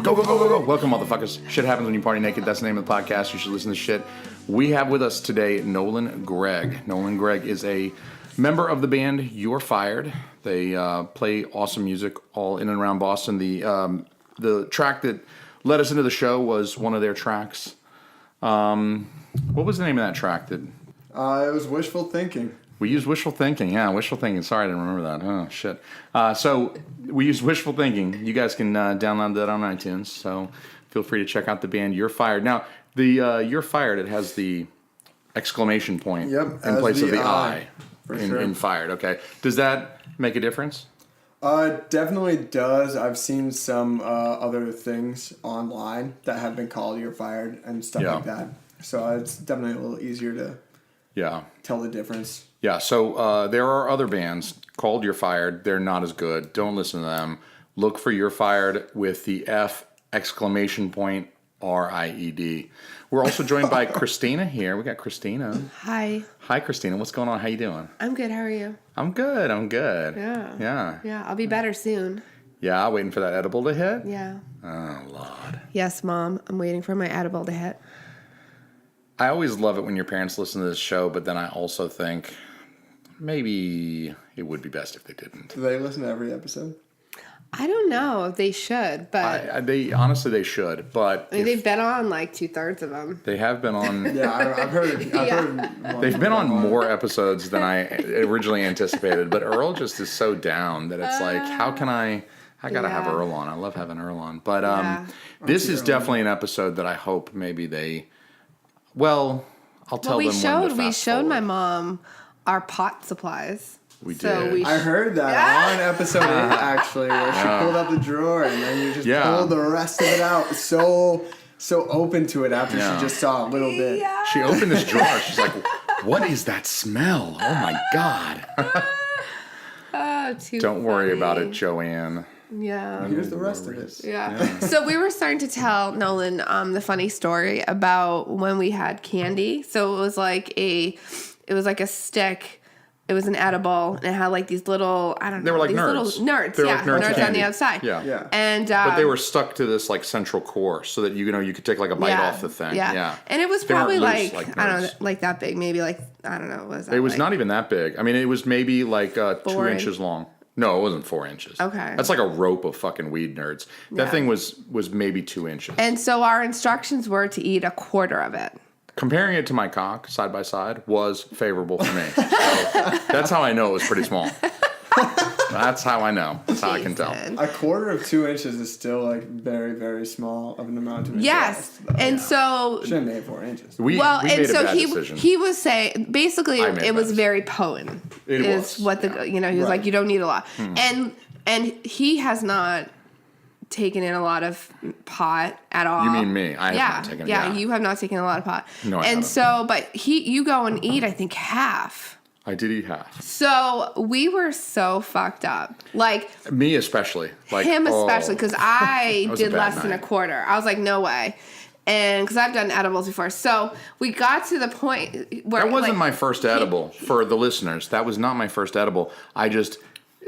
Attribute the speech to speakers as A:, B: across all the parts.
A: Go, go, go, go, go. Welcome, motherfuckers. Shit happens when you party naked. That's the name of the podcast. You should listen to shit. We have with us today Nolan Greg. Nolan Greg is a member of the band You're Fired. They play awesome music all in and around Boston. The track that led us into the show was one of their tracks. What was the name of that track? It
B: was Wishful Thinking.
A: We used Wishful Thinking. Yeah, Wishful Thinking. Sorry, I didn't remember that. Oh, shit. So we used Wishful Thinking. You guys can download that on iTunes. So feel free to check out the band You're Fired. Now, the You're Fired, it has the exclamation point in place of the I in Fired. Okay. Does that make a difference?
B: Definitely does. I've seen some other things online that have been called You're Fired and stuff like that. So it's definitely a little easier to tell the difference.
A: Yeah, so there are other bands called You're Fired. They're not as good. Don't listen to them. Look for You're Fired with the F exclamation point RIED. We're also joined by Christina here. We got Christina.
C: Hi.
A: Hi, Christina. What's going on? How you doing?
C: I'm good. How are you?
A: I'm good.
C: Yeah. I'll be better soon.
A: Yeah, waiting for that edible to hit?
C: Yeah.
A: Oh, Lord.
C: Yes, Mom. I'm waiting for my edible to hit.
A: I always love it when your parents listen to this show, but then I also think maybe it would be best if they didn't.
B: Do they listen to every episode?
C: I don't know if they should, but...
A: They honestly, they should, but...
C: I mean, they've been on like 2/3 of them.
A: They have been on...
B: Yeah, I've heard
A: They've been on more episodes than I originally anticipated, but Earl just is so down that it's like, how can I gotta have Earl on. I love having Earl on. But this is definitely an episode that I hope maybe they... Well, I'll tell them when to fast
C: We showed
A: forward.
C: my mom our pot supplies.
A: We did.
B: I heard that on episode 8, actually, where she pulled out the drawer and then you just pulled the rest of it out. So open to it after she just saw a little bit.
C: Yeah.
A: She opened this drawer. She's like, what is that smell? Oh, my God. Don't worry about it, Joanne.
C: Yeah.
B: Here's the rest of it.
C: Yeah. So we were starting to tell Nolan the funny story about when we had candy. So it was like a stick. It was an edible, and it had like these little, I don't know.
A: They were like
C: these
A: nerds.
C: Little nerds,
A: they were like
C: nerds on the outside.
A: Yeah.
C: And
A: but they were stuck to this like central core, so that you could take like a bite off the thing. Yeah.
C: And it was probably like I don't know, like that big, maybe like I don't know, what was that?
A: It was not even that big. I mean, it was maybe like 2 inches long. No, it wasn't 4 inches.
C: Okay.
A: That's like a rope of fucking weed nerds. That thing was maybe 2 inches.
C: And so our instructions were to eat a quarter of it.
A: Comparing it to my cock, side by side, was favorable for me. So that's how I know it was pretty small. That's how I know. That's how I can tell.
B: A quarter of 2 inches is still like very, very small of an amount to ingest.
C: Yes. And so...
B: Should have made 4 inches.
A: We made a bad decision.
C: He was saying, basically, it was very potent.
A: It was.
C: What he was like, you don't need a lot. And he has not taken in a lot of pot at all.
A: You mean me? I have not taken.
C: Yeah, you have not taken a lot of pot.
A: No, I haven't.
C: So, but you go and eat, I think, half.
A: I did eat half.
C: So we were so fucked up. Like
A: me especially. Like
C: him especially, because I did less than a quarter. I was like, no way. And because I've done edibles before. So we got to the point where... That
A: wasn't my first edible, for the listeners. That was not my first edible. I just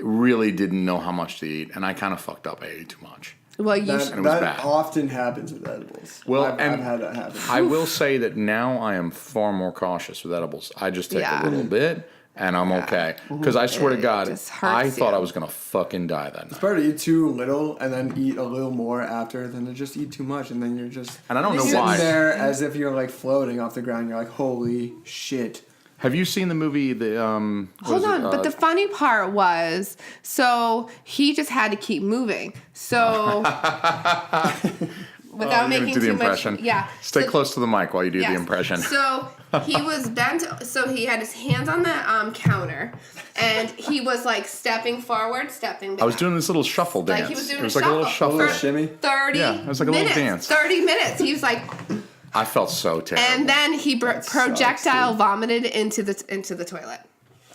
A: really didn't know how much to eat, and I kind of fucked up. I ate too much.
C: Well,
B: that often happens with edibles.
A: Well,
B: I've had that happen.
A: I will say that now I am far more cautious with edibles. I just take a little bit, and I'm okay. Because I swear to God, I thought I was going to fucking die that night.
B: It's better to eat too little and then eat a little more after than to just eat too much, and then you're just...
A: And I don't know
B: sitting
A: why.
B: there as if you're like floating off the ground. You're like, holy shit.
A: Have you seen the movie?
C: Hold on, but the funny part was, so he just had to keep moving. So without making
A: do the
C: too
A: impression.
C: much,
A: Stay close to the mic while you do the impression.
C: So he was bent. So he had his hands on the counter, and he was like stepping forward, stepping back.
A: I was doing this little shuffle dance.
C: Like he was doing
A: it was like a little shuffle,
B: a little shimmy.
C: 30.
A: Yeah, it was like a
C: minutes,
A: little dance.
C: 30 minutes. He was like.
A: I felt so terrible.
C: And then he projectile vomited into the toilet.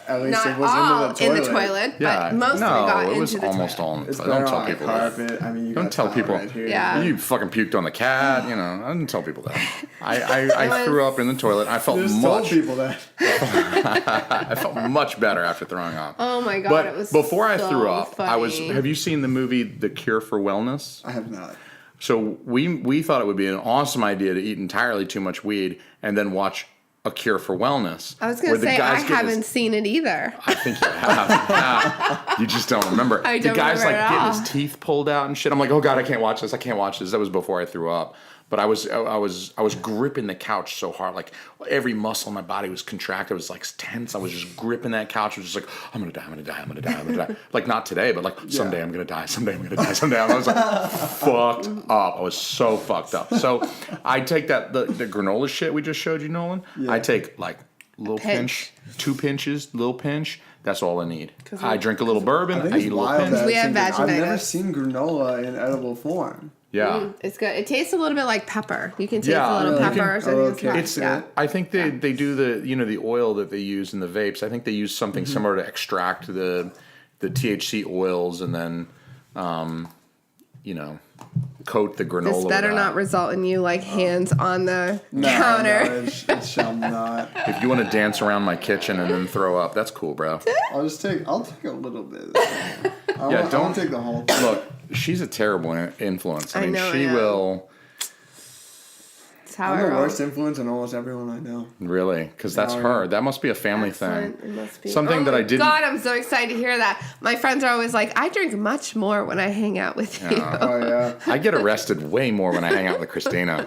B: At least
C: Not
B: it was
C: all
B: in the toilet.
C: but most of it got into the toilet.
A: it was almost all in the toilet.
B: Don't
A: tell people
B: that. I mean, you
A: don't tell people.
B: Right here.
C: Yeah.
A: You fucking puked on the cat. You know, I didn't tell people that. I threw up in the toilet. I felt
B: told people that.
A: I felt much better after throwing up.
C: Oh my God,
A: but
C: it was
A: before I
C: so
A: threw up,
C: funny.
A: have you seen the movie The Cure for Wellness?
B: I have not.
A: So we thought it would be an awesome idea to eat entirely too much weed and then watch A Cure for Wellness.
C: I was going to say, I haven't seen it either.
A: I think you have. You just don't remember.
C: I don't
A: the guy's
C: remember
A: like
C: at
A: getting
C: all.
A: his teeth pulled out and shit. I'm like, oh God, I can't watch this. I can't watch this. That was before I threw up. But I was gripping the couch so hard, like every muscle in my body was contracted. It was like tense. I was just gripping that couch. I was just like, I'm gonna die. I'm gonna die. I'm gonna die. I'm gonna die. Like not today, but like someday I'm gonna die. Someday I'm gonna die. Someday. I was like fucked up. I was so fucked up. So I take that the granola shit we just showed you, Nolan. I take like little pinch, 2 pinches, little pinch. That's all I need. I drink a little bourbon. I eat a little pinch.
C: We have vaginitis.
B: I've never seen granola in edible form.
A: Yeah,
C: it's good. It tastes a little bit like pepper. You can taste a little pepper.
A: I think they do the oil that they use in the vapes. I think they use something similar to extract the THC oils and then coat the granola.
C: This better not result in you like hands on the counter.
B: No, it shall not.
A: If you want to dance around my kitchen and then throw up, that's cool, bro.
B: I'll take a little bit. Don't take the whole thing.
A: Look, she's a terrible influence. I mean, she will.
C: It's how
B: I'm the worst influence on almost everyone I know.
A: Really? Because that's her. That must be a family thing.
C: It must be.
A: Something that I didn't.
C: God, I'm so excited to hear that. My friends are always like, I drink much more when I hang out with you.
B: Oh, yeah.
A: I get arrested way more when I hang out with Christina.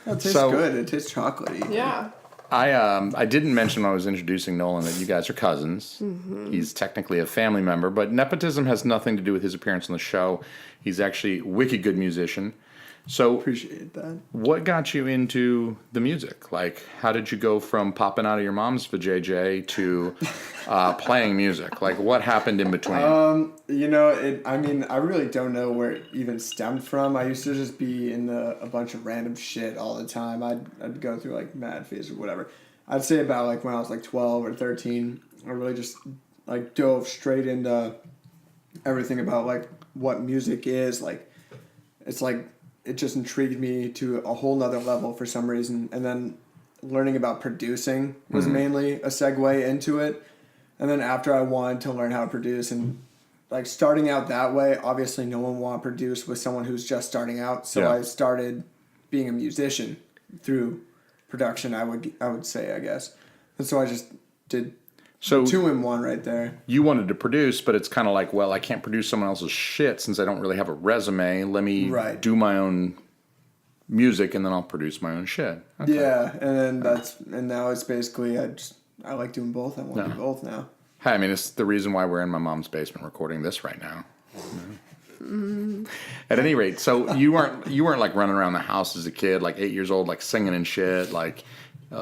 B: It tastes good. It tastes chocolatey.
C: Yeah.
A: I didn't mention when I was introducing Nolan that you guys are cousins. Mm-hmm. He's technically a family member, but nepotism has nothing to do with his appearance on the show. He's actually a wicked good musician. So
B: appreciate that.
A: What got you into the music? Like, how did you go from popping out of your mom's vajayjay to playing music? Like, what happened in between?
B: I really don't know where it even stemmed from. I used to just be in a bunch of random shit all the time. I'd go through like mad phase or whatever. I'd say about like when I was like 12 or 13, I really just like dove straight into everything about like what music is. Like, it's like, it just intrigued me to a whole nother level for some reason. And then learning about producing was mainly a segue into it. And then after I wanted to learn how to produce and like starting out that way, obviously no one want to produce with someone who's just starting out. So I started being a musician through production, I would say, I guess. And so I just did 2 in 1 right there.
A: You wanted to produce, but it's kind of like, well, I can't produce someone else's shit since I don't really have a resume. Let me do my own music, and then I'll produce my own shit. Okay.
B: Yeah, and then now it's basically I like doing both. I want to do both now.
A: Hey, I mean, it's the reason why we're in my mom's basement recording this right now. At any rate, so you weren't like running around the house as a kid, like 8 years old, like singing and shit, like.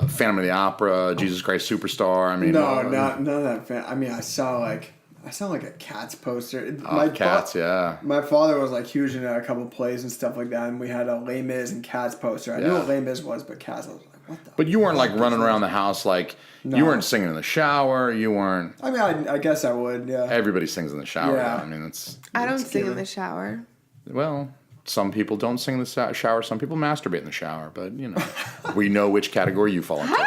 A: Phantom of the Opera, Jesus Christ Superstar. I mean,
B: none of that. I mean, I saw like a Cats poster.
A: Cats, yeah.
B: My father was like huge into a couple plays and stuff like that, and we had a Les Mis and Cats poster. I knew what Les Mis was, but Cats, I was like, what the?
A: But you weren't like running around the house like you weren't singing in the shower. You weren't.
B: I mean, I guess I would. Yeah.
A: Everybody sings in the shower.
B: Yeah.
A: I mean,
C: I don't sing in the shower.
A: Well. Some people don't sing in the shower. Some people masturbate in the shower. But, we know which category you fall into.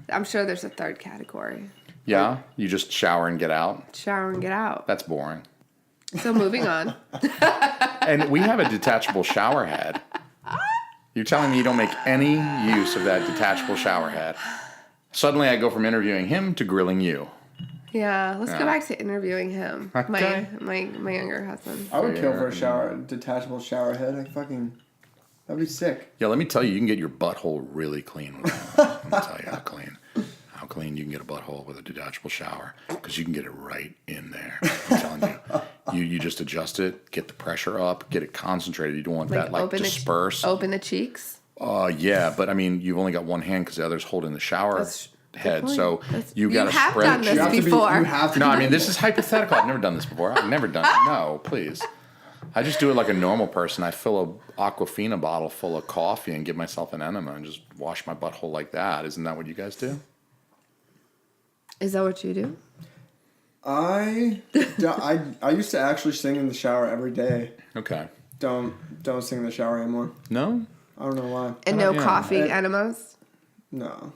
C: I'm sure there's a third category.
A: Yeah? You just shower and get out?
C: Shower and get out.
A: That's boring.
C: So moving on.
A: And we have a detachable shower head. You're telling me you don't make any use of that detachable shower head. Suddenly I go from interviewing him to grilling you.
C: Yeah, let's go back to interviewing him.
A: Okay.
C: My younger husband.
B: I would kill for a detachable shower head. That'd be sick.
A: Yeah, let me tell you, you can get your butthole really clean with that. Let me tell you how clean you can get a butthole with a detachable shower, because you can get it right in there. I'm telling you. You just adjust it, get the pressure up, get it concentrated. You don't want that disperse.
C: Open the cheeks?
A: Yeah, but I mean, you've only got one hand because the other's holding the shower head, so you got to
C: You have
A: spread.
C: done this before.
A: No, I mean, this is hypothetical. I've never done this before. I've never done it. No, please. I just do it like a normal person. I fill a Aquafina bottle full of coffee and give myself an enema and just wash my butthole like that. Isn't that what you guys do?
C: Is that what you do?
B: I used to actually sing in the shower every day.
A: Okay.
B: Don't sing in the shower anymore.
A: No?
B: I don't know why.
C: And no coffee enemas?
B: No.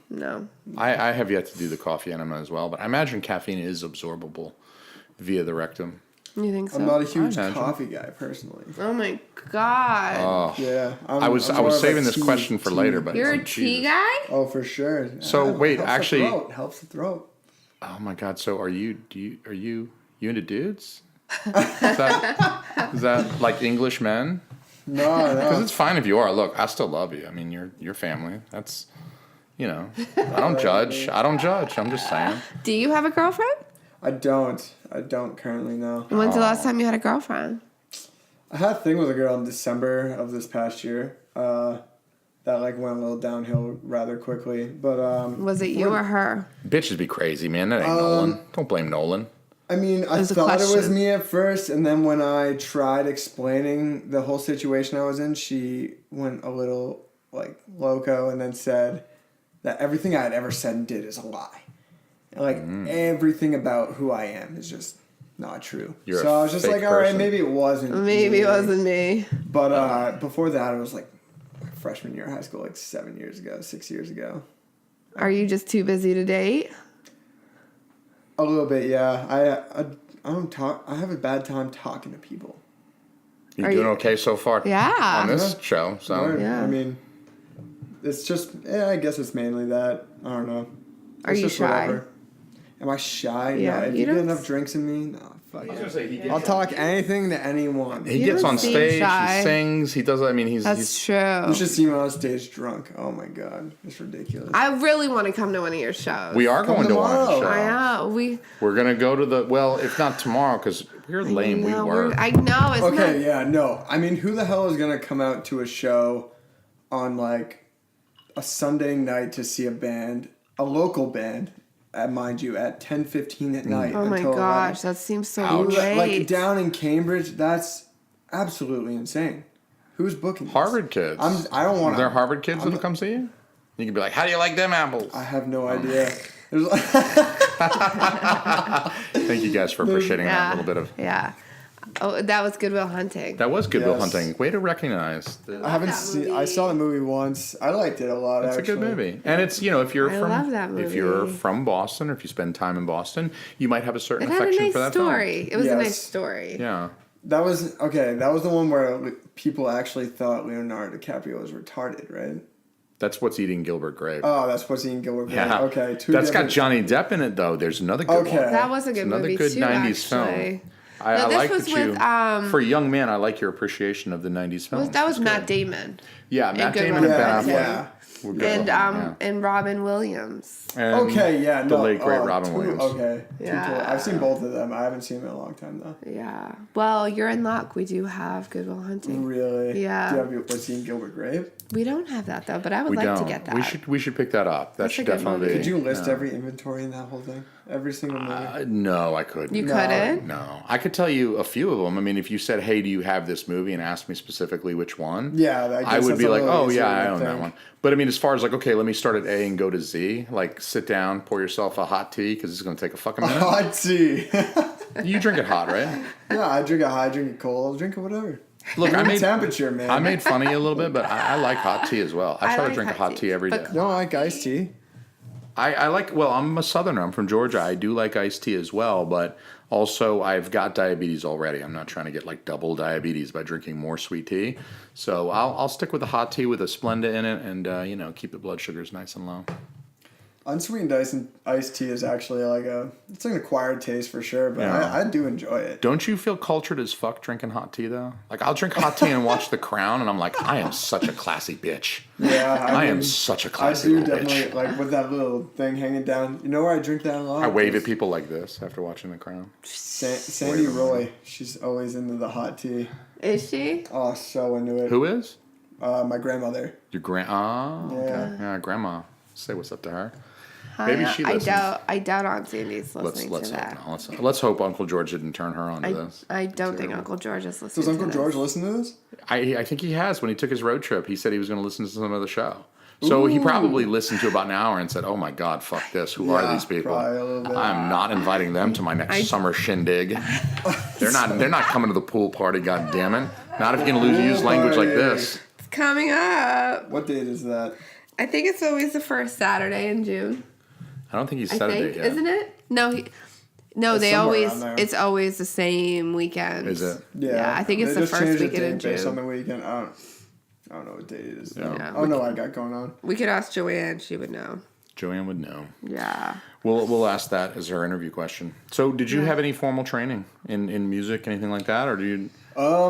A: I have yet to do the coffee enema as well, but I imagine caffeine is absorbable via the rectum.
C: You think so?
B: I'm not a huge coffee guy personally.
C: Oh my god.
A: Oh.
B: Yeah.
A: I was saving this question for later, but
C: you're a tea guy?
B: Oh, for sure.
A: So wait, actually,
B: helps the throat.
A: Oh my god! So are you into dudes? Is that like English men?
B: No.
A: Because it's fine if you are. Look, I still love you. I mean, you're family. That's, I don't judge. I'm just saying.
C: Do you have a girlfriend?
B: I don't currently, no.
C: When's the last time you had a girlfriend?
B: I had a thing with a girl in December of this past year. That went a little downhill rather quickly. But
C: was it you or her?
A: Bitches be crazy, man. That ain't Nolan. Don't blame Nolan.
B: I mean, I thought it was me at first, and then when I tried explaining the whole situation I was in, she went a little loco and then said that everything I had ever said and did is a lie. Everything about who I am is just not true. So I was just like, all right, maybe it wasn't
C: Maybe it wasn't me.
B: But before that, it was freshman year of high school, 6 years ago.
C: Are you just too busy to date?
B: A little bit, yeah. I don't talk. I have a bad time talking to people.
A: You doing okay so far?
C: Yeah.
A: On this show, so
C: yeah.
B: I mean, it's just. I guess it's mainly that. I don't know.
C: Are you shy?
B: Whatever. Am I shy?
C: Yeah.
B: No. If you get enough drinks in me, no. Fuck it. I'll talk anything to anyone.
A: He gets on stage. He sings. He does. I mean,
C: That's true.
B: You should see me on stage drunk. Oh my god, it's ridiculous.
C: I really want to come to one of your shows.
A: We are going to one of the shows.
C: I know.
A: We're gonna go to if not tomorrow, because we're lame. We work.
C: I know. It's
B: okay, yeah, no. I mean, who the hell is gonna come out to a show on a Sunday night to see a local band? Mind you, at 10:15 at night.
C: Oh my gosh, that seems so late.
B: Down in Cambridge, that's absolutely insane. Who's booking this?
A: Harvard kids.
B: I don't want to.
A: They're Harvard kids that'll come see you? You can be like, how do you like them apples?
B: I have no idea.
A: Thank you guys for appreciating that little bit of.
C: Yeah. Oh, that was Good Will Hunting.
A: That was Good Will Hunting. Way to recognize.
B: I haven't seen. I saw the movie once. I liked it a lot.
A: It's
B: actually.
A: a good movie, and it's if you're
C: if
A: you're from Boston, or if you spend time in Boston, you might have a certain affection for that
C: story.
A: film.
C: It was a nice story.
A: Yeah.
B: That was okay. That was the one where people actually thought Leonardo DiCaprio was retarded, right?
A: That's What's Eating Gilbert Grape.
B: Oh, that's What's Eating Gilbert Grape.
A: Yeah.
B: Okay.
A: That's got Johnny Depp in it, though. There's another good one.
C: That was a good movie,
A: another good
C: too,
A: 90s film. I like that you, for a young man, I like your appreciation of the 90s films.
C: That was Matt Damon.
A: Yeah, Matt Damon and Ben Affleck.
B: Yeah.
C: And Robin Williams.
A: And the late great Robin Williams.
B: Okay.
C: Yeah.
B: I've seen both of them. I haven't seen them in a long time though.
C: Yeah. Well, you're in luck. We do have Good Will Hunting.
B: Really?
C: Yeah.
B: Do you have What's Eating Gilbert Grape?
C: We don't have that though, but I would like to get that.
A: We should pick that up. That should definitely be.
B: Could you list every inventory in that whole thing? Every single movie?
A: No, I couldn't.
C: You couldn't?
A: No. I could tell you a few of them. I mean, if you said, hey, do you have this movie, and asked me specifically which one, I would be like, oh, yeah, I own that one. But I mean, as far as okay, let me start at A and go to Z, sit down, pour yourself a hot tea, because it's going to take a fucking minute.
B: Hot tea.
A: You drink it hot, right?
B: Yeah, I drink it hot, I drink it cold, I'll drink it whatever.
A: Look,
B: temperature, man.
A: I made fun of you a little bit, but I like hot tea as well. I try to drink a hot tea every day.
B: You don't like iced tea?
A: I like, I'm a Southerner. I'm from Georgia. I do like iced tea as well, but also I've got diabetes already. I'm not trying to get double diabetes by drinking more sweet tea. So I'll stick with the hot tea with a Splenda in it and, keep the blood sugars nice and low.
B: Unsweetened iced tea is actually it's an acquired taste for sure, but I do enjoy it.
A: Don't you feel cultured as fuck drinking hot tea though? I'll drink hot tea and watch The Crown, and I'm like, I am such a classy bitch.
B: Yeah,
A: I am such a classy bitch. I do
B: definitely with that little thing hanging down. You know where I drink that a lot?
A: I wave at people like this after watching The Crown.
B: Sandy Roy, she's always into the hot tea.
C: Is she?
B: Oh, so into it.
A: Who is?
B: My grandmother.
A: Your okay. Yeah, grandma. Say what's up to her. Maybe she listens.
C: I doubt Aunt Sandy's listening to that.
A: Let's hope Uncle George didn't turn her on to this.
C: I don't think Uncle George is listening.
B: Does Uncle George listen to this?
A: I think he has. When he took his road trip, he said he was going to listen to some of the show. So he probably listened to about an hour and said, "Oh my God, fuck this! Who are these people? I'm not inviting them to my next summer shindig. They're not coming to the pool party. God damn it! Not if you're going to use language like this."
C: It's coming up.
B: What date is that?
C: I think it's always the first Saturday in June.
A: I don't think he said a date yet.
C: Isn't it? No, No, they always. It's always the same weekend.
A: Is it?
B: Yeah,
C: I think it's the first weekend in June.
B: Based on the weekend. I don't know what date it is.
A: Yeah.
B: I don't know what I got going on.
C: We could ask Joanne; she would know.
A: Joanne would know.
C: Yeah.
A: We'll ask that as her interview question. So, did you have any formal training in music, anything like that, or do you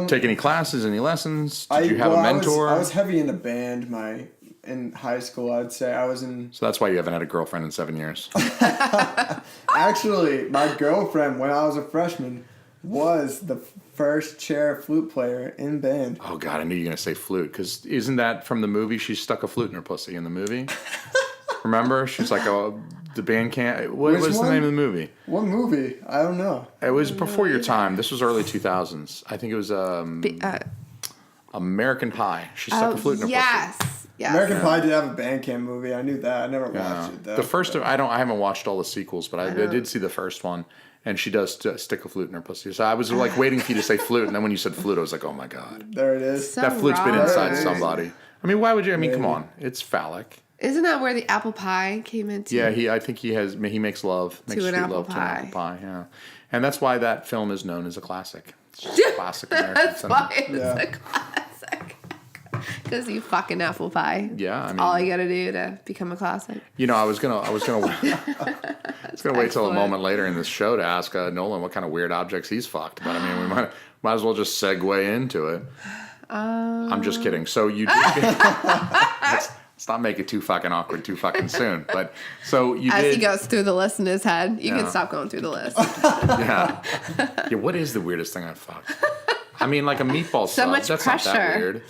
A: take any classes, any lessons? Did you have a mentor?
B: I was heavy in the band. In high school, I'd say I was in.
A: So that's why you haven't had a girlfriend in 7 years.
B: Actually, my girlfriend, when I was a freshman, was the first chair flute player in band.
A: Oh God, I knew you were gonna say flute, because isn't that from the movie? She stuck a flute in her pussy in the movie. Remember? She's like, oh, the band can't. What was the name of the movie?
B: What movie? I don't know.
A: It was before your time. This was early 2000s. I think it was American Pie. She stuck a flute in her pussy.
C: Yes.
B: American Pie did have a Bandcamp movie. I knew that. I never watched it though.
A: The first, I haven't watched all the sequels, but I did see the first one, and she does stick a flute in her pussy. So I was like waiting for you to say flute, and then when you said flute, I was like, oh my God,
B: there it is.
C: So
A: that flute's been inside
B: Right.
A: somebody. I mean, why would you? I mean, come on, it's phallic.
C: Isn't that where the apple pie came into?
A: Yeah, I think he makes love, makes
C: an
A: sweet
C: apple
A: love to an
C: pie.
A: apple pie. Yeah, and that's why that film is known as a classic. It's just a classic American
C: That's
A: cinema.
C: why it's a classic. Because you fucking apple pie.
A: Yeah, I mean,
C: all you gotta do to become a classic.
A: You know, I was gonna wait till a moment later in this show to ask Nolan what kind of weird objects he's fucked, but I mean, we might as well just segue into it. I'm just kidding. So you did. Let's not make it too fucking awkward too fucking soon. But so you
C: As
A: did.
C: he goes through the list in his head, you can stop going through the list.
A: Yeah. What is the weirdest thing I've fucked? I mean, like a meatball sub.
C: much
A: That's
C: pressure.
A: not that weird.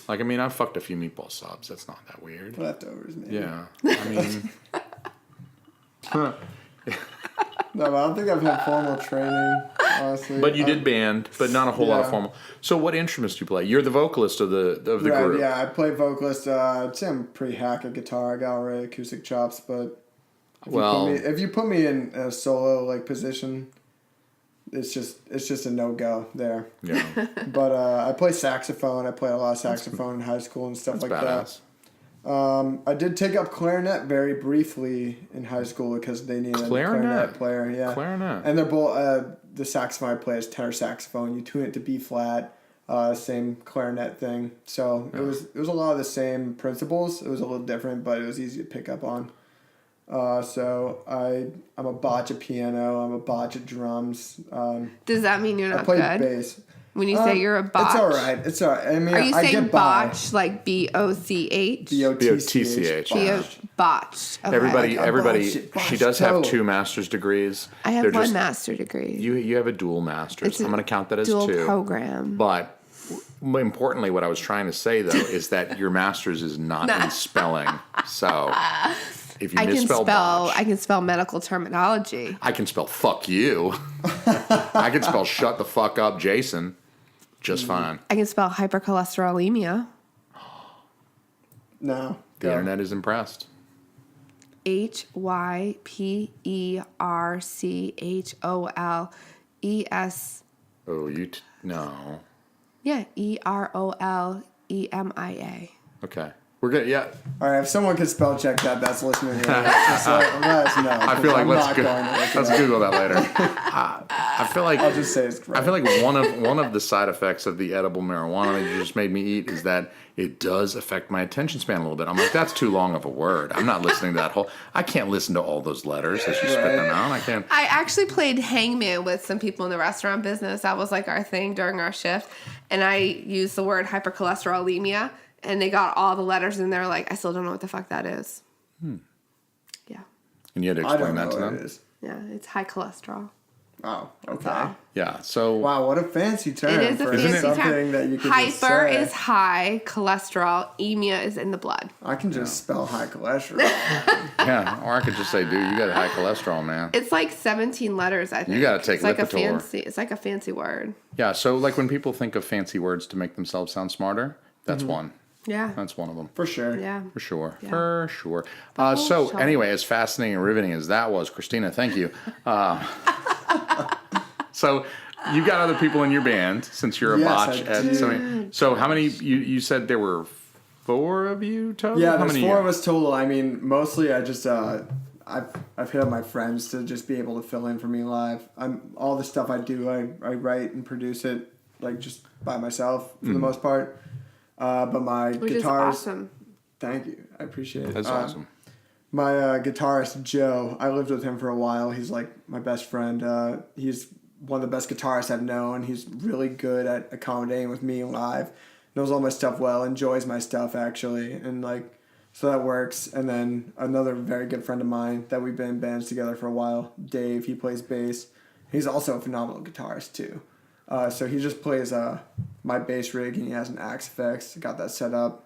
A: Like, I mean, I've fucked a few meatball subs. That's not that weird.
B: Leftovers, maybe.
A: Yeah. I mean.
B: No, but I don't think I've had formal training, honestly.
A: But you did band, but not a whole lot of formal. So what instruments do you play? You're the vocalist of the group.
B: Yeah, I play vocalist. I'd say I'm pretty hack at guitar. I got all right acoustic chops, but if you put me in a solo like position, it's just a no go there.
A: Yeah.
B: But I play saxophone. I played a lot of saxophone in high school and stuff like
A: badass.
B: that. I did take up clarinet very briefly in high school because they needed a clarinet player. Yeah,
A: clarinet.
B: And they're both the saxophone I play is tenor saxophone. You tune it to B flat, same clarinet thing. So it was a lot of the same principles. It was a little different, but it was easy to pick up on. So I'm a botch at piano. I'm a botch at drums.
C: Does that mean you're not
B: I play
C: good?
B: bass.
C: When you say you're a botch?
B: It's all right. I mean,
C: are you
B: I
C: saying
B: get by.
C: botch like BOCH?
B: BOTCH.
C: Botched. Okay.
A: Everybody. She does have 2 master's degrees.
C: I have one master degree.
A: You have a dual master's. I'm going to count that as
C: dual
A: 2.
C: program.
A: But importantly, what I was trying to say though is that your master's is not in spelling. So if you misspell botch,
C: I can spell medical terminology.
A: I can spell fuck you. I can spell shut the fuck up, Jason. Just fine.
C: I can spell hypercholesterolemia.
B: No.
A: The internet is impressed.
C: HYPERCHOLES.
A: Oh, no.
C: Yeah, EROLEMIA.
A: Okay. We're good. Yeah.
B: All right. If someone could spell check that, that's listening here. Just let us know.
A: I feel like let's Google that later. I feel like
B: I'll just say it's correct.
A: I feel like one of the side effects of the edible marijuana that you just made me eat is that it does affect my attention span a little bit. I'm like, that's too long of a word. I'm not listening to that whole. I can't listen to all those letters as you spit them out. I can't.
C: I actually played hangman with some people in the restaurant business. That was like our thing during our shift, and I used the word hypercholesterolemia. And they got all the letters, and they're like, I still don't know what the fuck that is. Yeah.
A: And you had to explain that to them?
B: It is.
C: Yeah, it's high cholesterol.
B: Oh, okay.
A: Yeah, so...
B: Wow, what a fancy term.
C: It is a fancy term.
B: That you could
C: Hyper
B: just say.
C: is high cholesterol. Emia is in the blood.
B: I can just spell high cholesterol.
A: Yeah, or I could just say, dude, you got high cholesterol, man.
C: It's like 17 letters, I think.
A: You got to take Lipitor.
C: It's like a fancy word.
A: Yeah, so like when people think of fancy words to make themselves sound smarter, that's one.
C: Yeah.
A: That's one of them.
B: For sure.
C: Yeah.
A: For sure.
C: Yeah.
A: For sure. So anyway, as fascinating and riveting as that was, Christina, thank you. So you got other people in your band since you're a botch. So how many, you said there were 4 of you total?
B: Yeah,
A: how
B: there's
A: many
B: 4 of us total. I mean, mostly I just I've hit up my friends to just be able to fill in for me live. All the stuff I do, I write and produce it like just by myself for the most part. But my
C: Which
B: guitars.
C: is awesome.
B: Thank you. I appreciate it.
A: That's awesome.
B: My guitarist Joe, I lived with him for a while. He's like my best friend. He's one of the best guitarists I've known. He's really good at accommodating with me live. Knows all my stuff well. Enjoys my stuff actually, and like so that works. And then another very good friend of mine that we've been in bands together for a while, Dave. He plays bass. He's also a phenomenal guitarist too. So he just plays my bass rig, and he has an Axe Effects. Got that set up.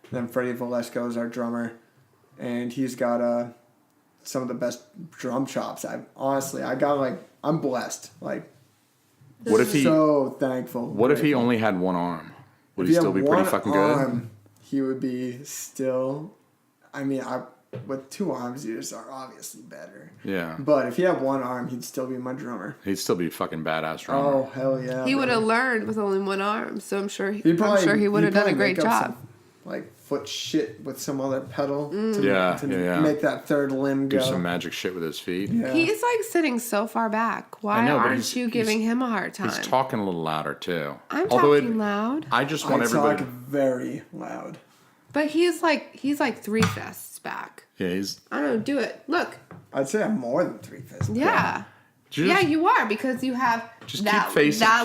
B: And then Freddie Valesco is our drummer, and he's got some of the best drum chops. I'm blessed. Like,
A: what if he?
B: So thankful.
A: What if he only had one arm? Would he still be pretty fucking good?
B: He would be still. I mean, with two arms, you just are obviously better.
A: Yeah.
B: But if he had one arm, he'd still be my drummer.
A: He'd still be fucking badass drummer.
B: Oh hell yeah!
C: He would have learned with only one arm, so I'm sure he would have done a great job.
B: Like foot shit with some other pedal to make that third limb go.
A: Do some magic shit with his feet.
B: Yeah.
C: He's like sitting so far back. Why aren't you giving him a hard time?
A: He's talking a little louder too.
C: I'm talking loud.
A: I just want everybody.
B: Talk very loud.
C: But he's like 3 fists back.
A: Yeah, he's.
C: I don't know. Do it. Look.
B: I'd say I'm more than 3 fists.
C: Yeah. Yeah, you are because you have that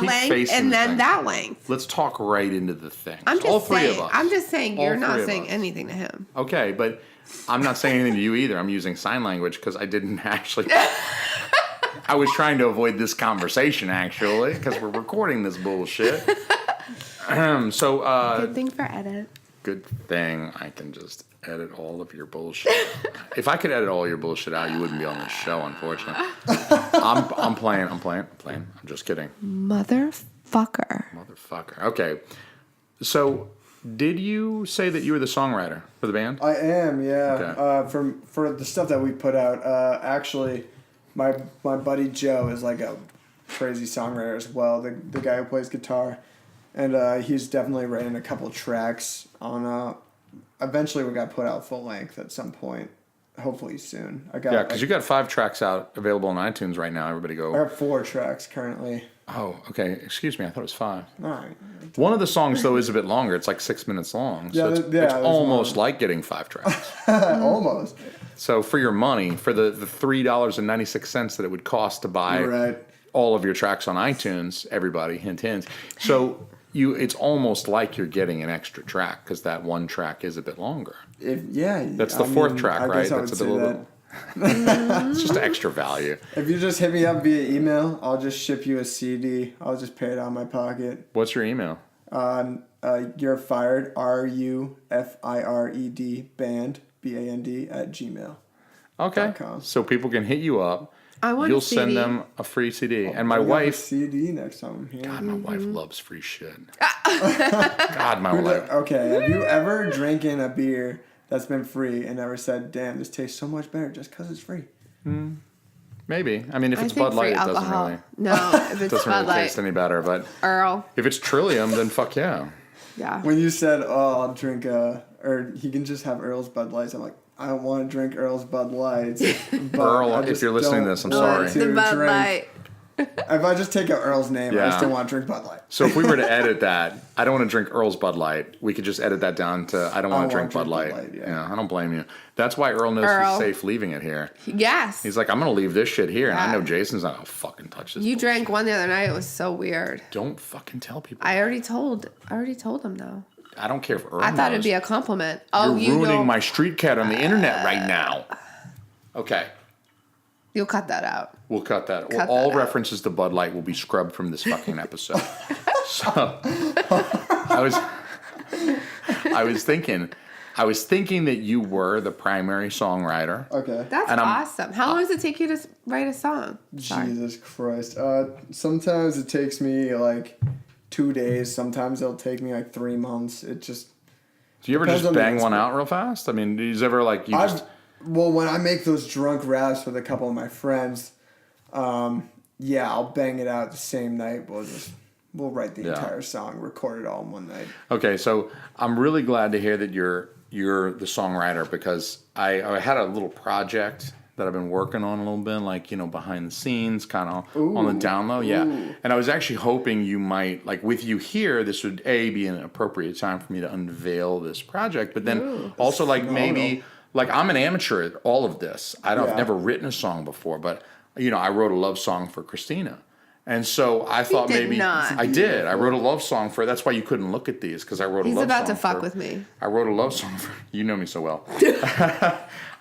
C: length and then that length.
A: Let's talk right into the thing.
C: All three of us. I'm just saying you're not saying anything to him.
A: Okay, but I'm not saying anything to you either. I'm using sign language because I didn't actually. I was trying to avoid this conversation actually because we're recording this bullshit.
C: Good thing for edit.
A: Good thing I can just edit all of your bullshit. If I could edit all your bullshit out, you wouldn't be on this show, unfortunately. I'm playing. I'm just kidding.
C: Motherfucker.
A: Okay. So, did you say that you were the songwriter for the band?
B: I am, yeah. Okay. For the stuff that we put out, actually, my buddy Joe is like a crazy songwriter as well. The guy who plays guitar, and he's definitely written a couple tracks on. Eventually, we got put out full length at some point. Hopefully soon.
A: Because you got 5 tracks out available on iTunes right now. Everybody go.
B: I have 4 tracks currently.
A: Oh, okay. Excuse me. I thought it was 5.
B: All right.
A: One of the songs though is a bit longer. It's like 6 minutes long. So it's almost like getting 5 tracks.
B: Almost.
A: So for your money, for the $3.96 that it would cost to buy all of your tracks on iTunes, everybody, hint, hint. So it's almost like you're getting an extra track because that one track is a bit longer. That's the 4th track, right? That's a little. It's just extra value.
B: If you just hit me up via email, I'll just ship you a CD. I'll just pay it out of my pocket.
A: What's your email?
B: You're fired. RUFIRED band BAND @gmail.
A: Okay. So people can hit you up. You'll send them a free CD. And my wife.
B: CD next time I'm here.
A: God, my wife loves free shit. God, my wife.
B: Okay, have you ever drinking a beer that's been free and ever said, "Damn, this tastes so much better just because it's free"?
A: Maybe. I mean, if it's Bud Light, it doesn't really.
C: No, if it's
A: doesn't
C: Bud
A: really
C: Light.
A: taste any better. But
C: Earl.
A: If it's Trillium, then fuck yeah.
C: Yeah.
B: When you said, "Oh, I'll drink or he can just have Earl's Bud Lights," I'm like, I don't want to drink Earl's Bud Lights.
A: Earl, if you're listening to this, I'm sorry.
C: The Bud Light.
B: If I just take out Earl's name, I still want to drink Bud Light.
A: So if we were to edit that, I don't want to drink Earl's Bud Light. We could just edit that down to I don't want to drink Bud Light. I don't blame you. That's why Earl knows he's safe leaving it here.
C: Yes.
A: He's like, I'm going to leave this shit here, and I know Jason's not going to fucking touch this.
C: You drank one the other night. It was so weird.
A: Don't fucking tell people.
C: I already told him though.
A: I don't care if Earl
C: I thought it'd be a compliment. Oh, you're
A: ruining my street cat on the internet right now. Okay.
C: You'll cut that out.
A: We'll cut that. All references to Bud Light will be scrubbed from this fucking episode. So I was thinking that you were the primary songwriter.
B: Okay.
C: That's awesome. How long does it take you to write a song?
B: Jesus Christ. Sometimes it takes me like 2 days. Sometimes it'll take me like 3 months. It just.
A: Do you ever just bang one out real fast? I mean, do you ever like you just.
B: Well, when I make those drunk raps with a couple of my friends, I'll bang it out the same night. We'll write the entire song, record it all in one night.
A: Okay, so I'm really glad to hear that you're the songwriter because I had a little project that I've been working on a little bit, like, behind the scenes, kind of on the down low. Yeah. Ooh. And I was actually hoping you might, like, with you here, this would, be an appropriate time for me to unveil this project, but then also, like, maybe, like, I'm an amateur at all of this. I've never written a song before, but, I wrote a love song for Christina. And so I thought maybe I did. I wrote a love song for her. That's why you couldn't look at these, because I wrote a love song.
C: He's about to fuck with me.
A: I wrote a love song for you. Know me so well.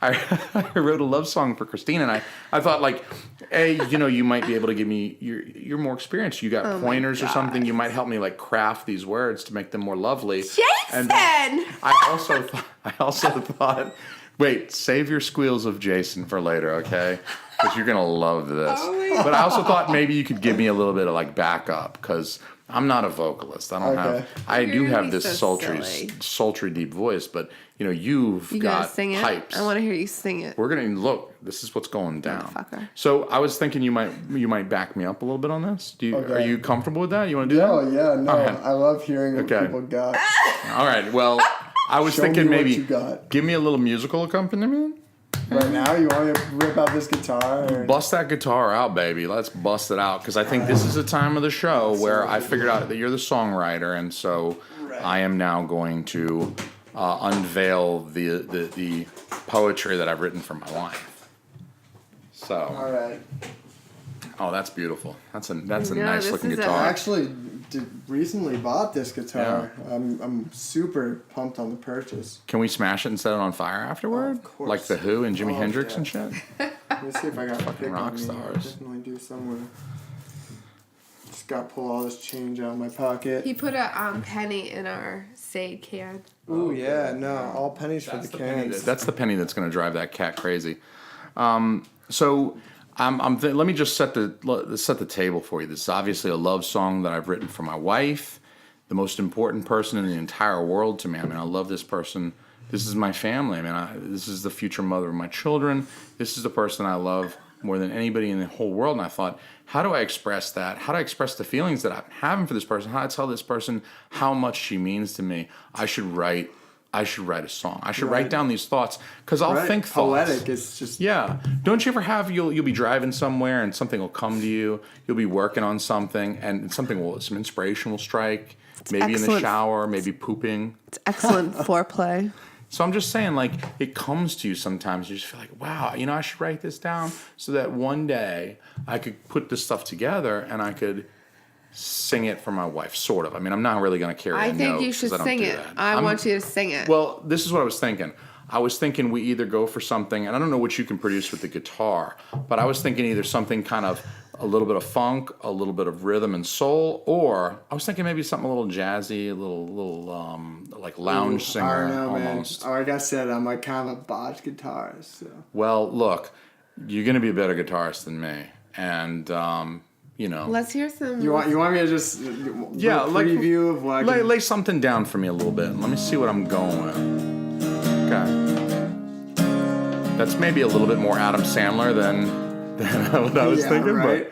A: I wrote a love song for Christine, and I thought, like, you might be able to give me you're more experienced. You got pointers or something. You might help me, like, craft these words to make them more lovely.
C: Jason. And
A: I also thought, wait, save your squeals of Jason for later, okay? Because you're gonna love this. But I also thought maybe you could give me a little bit of, like, backup, because I'm not a vocalist. I do have this sultry deep voice, but you've got
C: sing it?
A: pipes.
C: I want to hear you sing it.
A: We're gonna look. This is what's going down. So I was thinking you might back me up a little bit on this. Are you comfortable with that? You want to do that?
B: Oh yeah, no. Right. I love hearing what people got.
A: All right. Well, I was thinking maybe give me a little musical accompaniment.
B: Right now, you want to rip out this guitar? Or?
A: Bust that guitar out, baby. Let's bust it out, because I think this is a time of the show where I figured out that you're the songwriter, and so I am now going to unveil the poetry that I've written for my wife. So.
B: All right.
A: Oh, that's beautiful. That's a nice looking guitar.
B: I actually recently bought this guitar. Yeah. I'm super pumped on the purchase.
A: Can we smash it and set it on fire afterward?
B: Of course.
A: Like The Who and Jimi Hendrix and shit?
B: Let me see if I got
A: fucking rock stars.
B: Definitely do somewhere. Just got to pull all this change out of my pocket.
C: He put a penny in our Sade can.
B: Ooh, yeah, no, all pennies for the cans.
A: That's the penny that's going to drive that cat crazy. Let me just set the table for you. This is obviously a love song that I've written for my wife, the most important person in the entire world to me. I mean, I love this person. This is my family. I mean, this is the future mother of my children. This is the person I love more than anybody in the whole world. And I thought, how do I express that? How do I express the feelings that I'm having for this person? How do I tell this person how much she means to me? I should write a song. I should write down these thoughts, because I'll think thoughts.
B: Poetic is just...
A: Yeah. Don't you ever have, you'll be driving somewhere and something will come to you. You'll be working on something and some inspiration will strike. Maybe in the shower, maybe pooping.
C: It's excellent foreplay.
A: So I'm just saying, like, it comes to you sometimes. You just feel like, wow, I should write this down so that one day I could put this stuff together and I could sing it for my wife, sort of. I mean, I'm not really going to carry a note.
C: I think you should sing it. I want you to sing it.
A: Well, this is what I was thinking. I was thinking we either go for something, and I don't know what you can produce with the guitar, but I was thinking either something kind of a little bit of funk, a little bit of rhythm and soul, or I was thinking maybe something a little jazzy, a little like lounge singer almost.
B: Man. Like I said, I'm like kind of a botch guitarist. So.
A: Well, look, you're going to be a better guitarist than me, and
C: let's hear some.
B: You want me to just preview of what
A: lay something down for me a little bit. Let me see what I'm going with. Okay, that's maybe a little bit more Adam Sandler than what I was thinking,
B: right?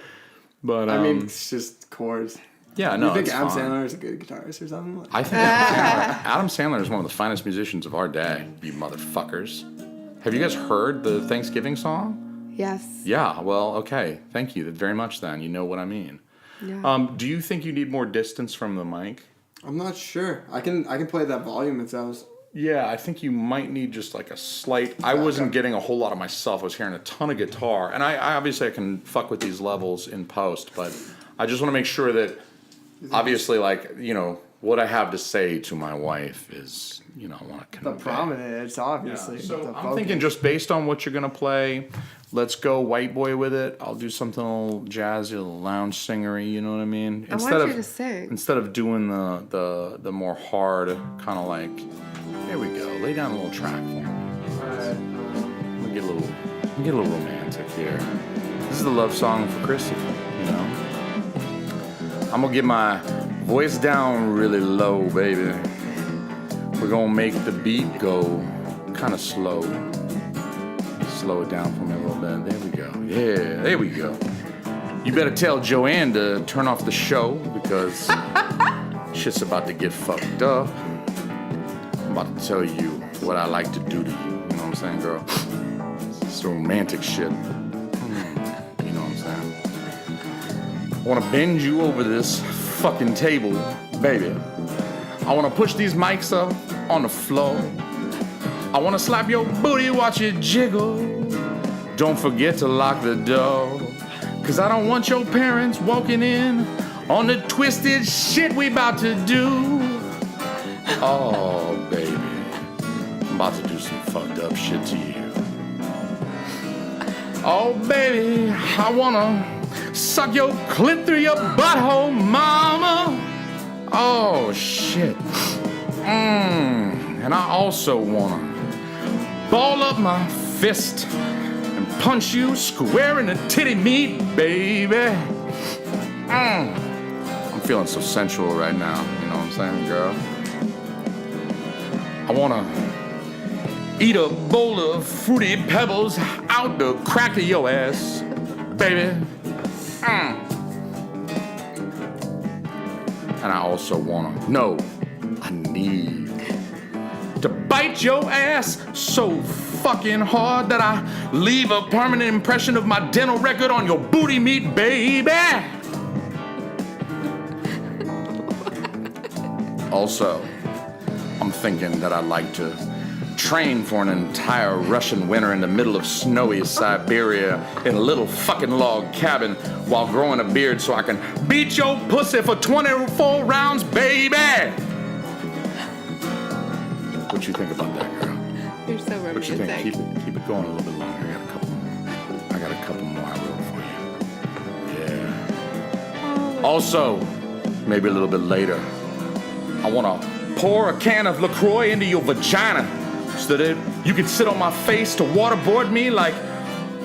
A: but
B: I mean, it's just chords.
A: Yeah, no,
B: you think Adam Sandler is a good guitarist or something?
A: I think Adam Sandler is one of the finest musicians of our day. You motherfuckers! Have you guys heard the Thanksgiving song?
C: Yes.
A: Yeah. Well, okay. Thank you very much. Then you know what I mean. Yeah. Do you think you need more distance from the mic?
B: I'm not sure. I can play that volume if that was.
A: Yeah, I think you might need just like a slight... I wasn't getting a whole lot of myself. I was hearing a ton of guitar. And I obviously I can fuck with these levels in post, but I just want to make sure that obviously, like, what I have to say to my wife is, I want to convey.
B: The prominence, obviously.
A: Yeah. So I'm thinking just based on what you're going to play, let's go white boy with it. I'll do something a little jazzy, a little lounge singery, you know what I mean?
C: I want you to sing.
A: Instead of doing the more hard, kind of like... There we go. Lay down a little track for me. Let me get a little romantic here. This is the love song for Chrissy, I'm gonna get my voice down really low, baby. We're gonna make the beat go kind of slow. Slow it down for me a little bit. There we go. Yeah, there we go. You better tell Joanne to turn off the show because shit's about to get fucked up. I'm about to tell you what I like to do to you. You know what I'm saying, girl? It's the romantic shit. You know what I'm saying? I want to bend you over this fucking table, baby. I want to push these mics up on the floor. I want to slap your booty, watch it jiggle. Don't forget to lock the door. Cause I don't want your parents walking in on the twisted shit we about to do. Oh, baby. I'm about to do some fucked up shit to you. Oh, baby, I wanna suck your clit through your butthole, mama. Oh, shit. And I also wanna ball up my fist and punch you square in the titty meat, baby. I'm feeling so sensual right now, you know what I'm saying, girl? I wanna eat a bowl of fruity pebbles out the crack of your ass, baby. And I also I need to bite your ass so fucking hard that I leave a permanent impression of my dental record on your booty meat, baby. Also, I'm thinking that I'd like to train for an entire Russian winter in the middle of snowy Siberia in a little fucking log cabin while growing a beard so I can beat your pussy for 24 rounds, baby. What you think about that, girl?
C: You're so romantic.
A: What you think? Keep it going a little bit longer. I got a couple more I wrote for you. Yeah. Also, maybe a little bit later, I want to pour a can of LaCroix into your vagina so that you can sit on my face to waterboard me like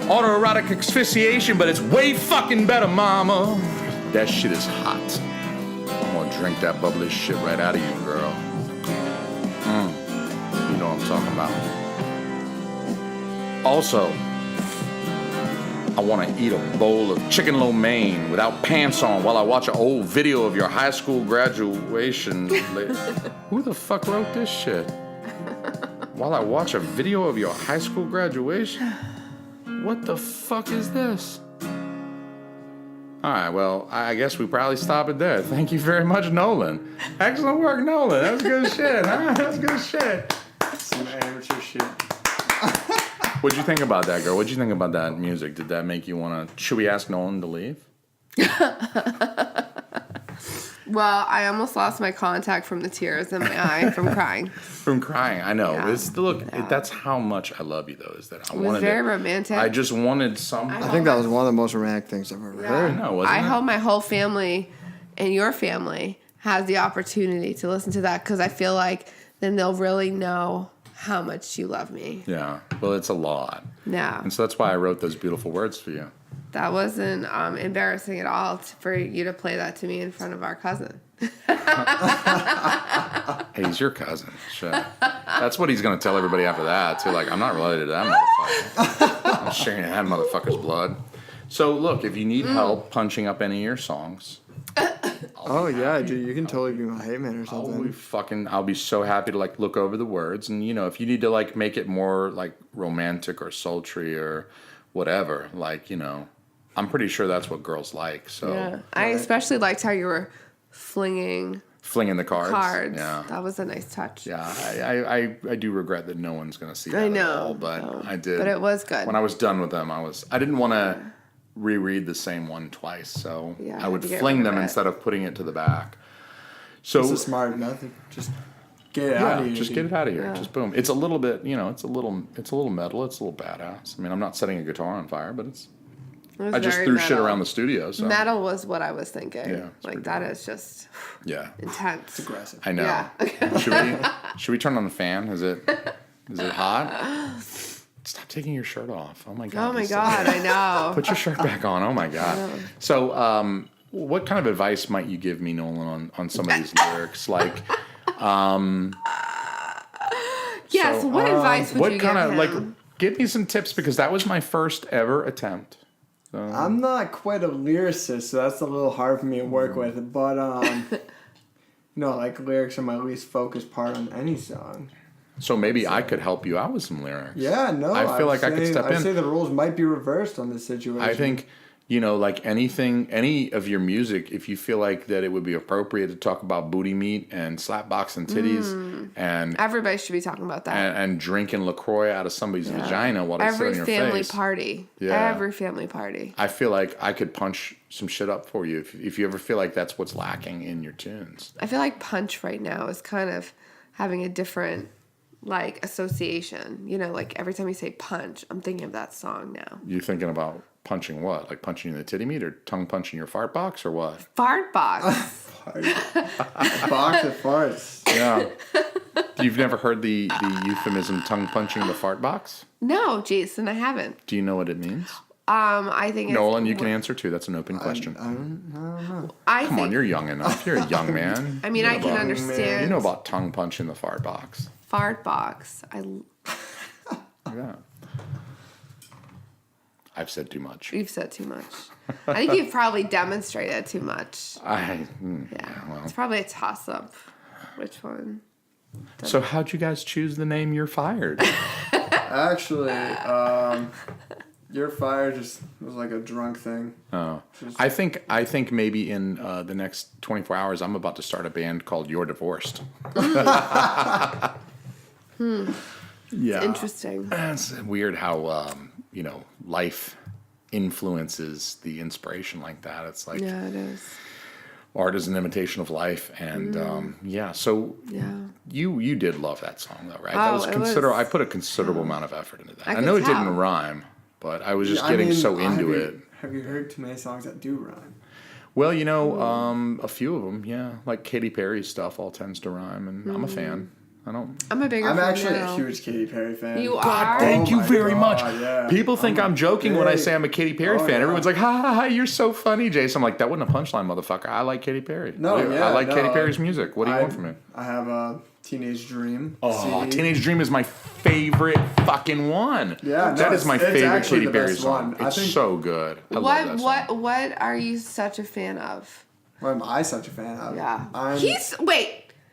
A: autoerotic asphyxiation, but it's way fucking better, mama. That shit is hot. I'm gonna drink that bubbly shit right out of you, girl. You know what I'm talking about. Also, I want to eat a bowl of chicken lo mein without pants on while I watch an old video of your high school graduation. Who the fuck wrote this shit? While I watch a video of your high school graduation? What the fuck is this? Alright, well, I guess we probably stop it there. Thank you very much, Nolan. Excellent work, Nolan. That's good shit, huh? That's good shit.
B: Some amateur shit.
A: What'd you think about that, girl? What'd you think about that music? Did that make you want to... Should we ask Nolan to leave?
C: Well, I almost lost my contact from the tears in my eye from crying.
A: From crying, I know.
C: Yeah.
A: That's how much I love you, though. Is that
C: it was very romantic.
A: I just wanted some...
B: I think that was one of the most romantic things I've ever heard.
A: I know, wasn't it?
C: I hope my whole family and your family has the opportunity to listen to that because I feel like then they'll really know how much you love me.
A: Yeah. Well, it's a lot.
C: Yeah.
A: And so that's why I wrote those beautiful words for you.
C: That wasn't embarrassing at all for you to play that to me in front of our cousin.
A: Hey, he's your cousin. Shit. That's what he's going to tell everybody after that, too. Like, I'm not related to that motherfucker. I'm sharing that motherfucker's blood. So, look, if you need help punching up any of your songs...
B: Dude, you can totally be my hitman or something.
A: I'll be so happy to, like, look over the words. And, you know, if you need to, like, make it more, like, romantic or sultry or whatever, like, you know... I'm pretty sure that's what girls like. So
C: yeah. I especially liked how you were flinging
A: the cards. Yeah,
C: that was a nice touch.
A: Yeah, I do regret that no one's gonna see that.
C: I know,
A: at all, but I did.
C: But it was good.
A: When I was done with them, I didn't want to reread the same one twice, so I would fling them instead of putting it to the back. So
B: it's a smart method. Just get it out of here.
A: Just get it out of here. Yeah. Just boom. It's a little bit, you know, it's a little metal. It's a little badass. I mean, I'm not setting a guitar on fire, but I just threw shit around the studio. So.
C: Metal was what I was thinking.
A: Yeah,
C: like that is just intense.
B: It's aggressive.
A: I know. Yeah. Should we turn on the fan? Is it hot? Stop taking your shirt off. Oh my god.
C: Oh my god, I know.
A: Put your shirt back on. Oh my god. So, what kind of advice might you give me, Nolan, on some of these lyrics? Like,
C: yes. What advice would you give him?
A: Like, give me some tips because that was my first ever attempt.
B: I'm not quite a lyricist, so that's a little hard for me to work with. But, like lyrics are my least focused part on any song.
A: So maybe I could help you out with some lyrics.
B: Yeah, no.
A: I feel like I could step in.
B: I say the roles might be reversed on this situation.
A: I think, like any of your music, if you feel like that it would be appropriate to talk about booty meat and slapbox and titties and
C: everybody should be talking about that
A: and drinking LaCroix out of somebody's vagina while they sit on your face.
C: Every family party. Yeah. Every family party.
A: I feel like I could punch some shit up for you if you ever feel like that's what's lacking in your tunes.
C: I feel like punch right now is kind of having a different association. Like every time you say punch, I'm thinking of that song now.
A: You thinking about punching what? Like punching in the titty meat or tongue punching your fart box or what?
C: Fart box.
B: Box of farts.
A: Yeah. You've never heard the euphemism tongue punching the fart box?
C: No, Jason, I haven't.
A: Do you know what it means?
C: I think
A: Nolan, you can answer too. That's an open question.
B: I don't know.
A: Come on, you're young enough. You're a young man.
C: I mean, I can understand.
A: You know about tongue punching the fart box.
C: Fart box.
A: Yeah. I've said too much.
C: You've said too much. I think you've probably demonstrated too much.
A: Well.
C: It's probably a toss-up. Which one?
A: So how'd you guys choose the name You're Fired?
B: Actually, You're Fired just was like a drunk thing.
A: Oh. I think maybe in the next 24 hours I'm about to start a band called You're Divorced. Yeah.
C: It's interesting.
A: It's weird how life influences the inspiration like that. It's like
C: yeah, it is.
A: Art is an imitation of life, and So you did love that song though, right?
C: Oh,
A: I put a considerable amount of effort into that. I know it didn't rhyme, but I was just getting so into it.
B: Have you heard too many songs that do rhyme?
A: Well, a few of them, yeah. Like Katy Perry's stuff all tends to rhyme, and I'm a fan.
C: I'm a bigger fan.
B: I'm actually a huge Katy Perry fan.
C: You are?
A: God, thank you very much.
B: Yeah.
A: People think I'm joking when I say I'm a Katy Perry fan.
B: Yeah.
A: Everyone's like, ha, ha, ha, you're so funny, Jason. I'm like, that wasn't a punchline, motherfucker. I like Katy Perry. I like Katy Perry's music. What do you want from me?
B: I have a Teenage Dream.
A: Oh, CD. Teenage Dream is my favorite fucking one.
B: Yeah,
A: that is my favorite Katy Perry song.
B: One.
A: It's so good. I love that song.
C: What are you such a fan of?
B: What am I such a fan of?
C: Yeah.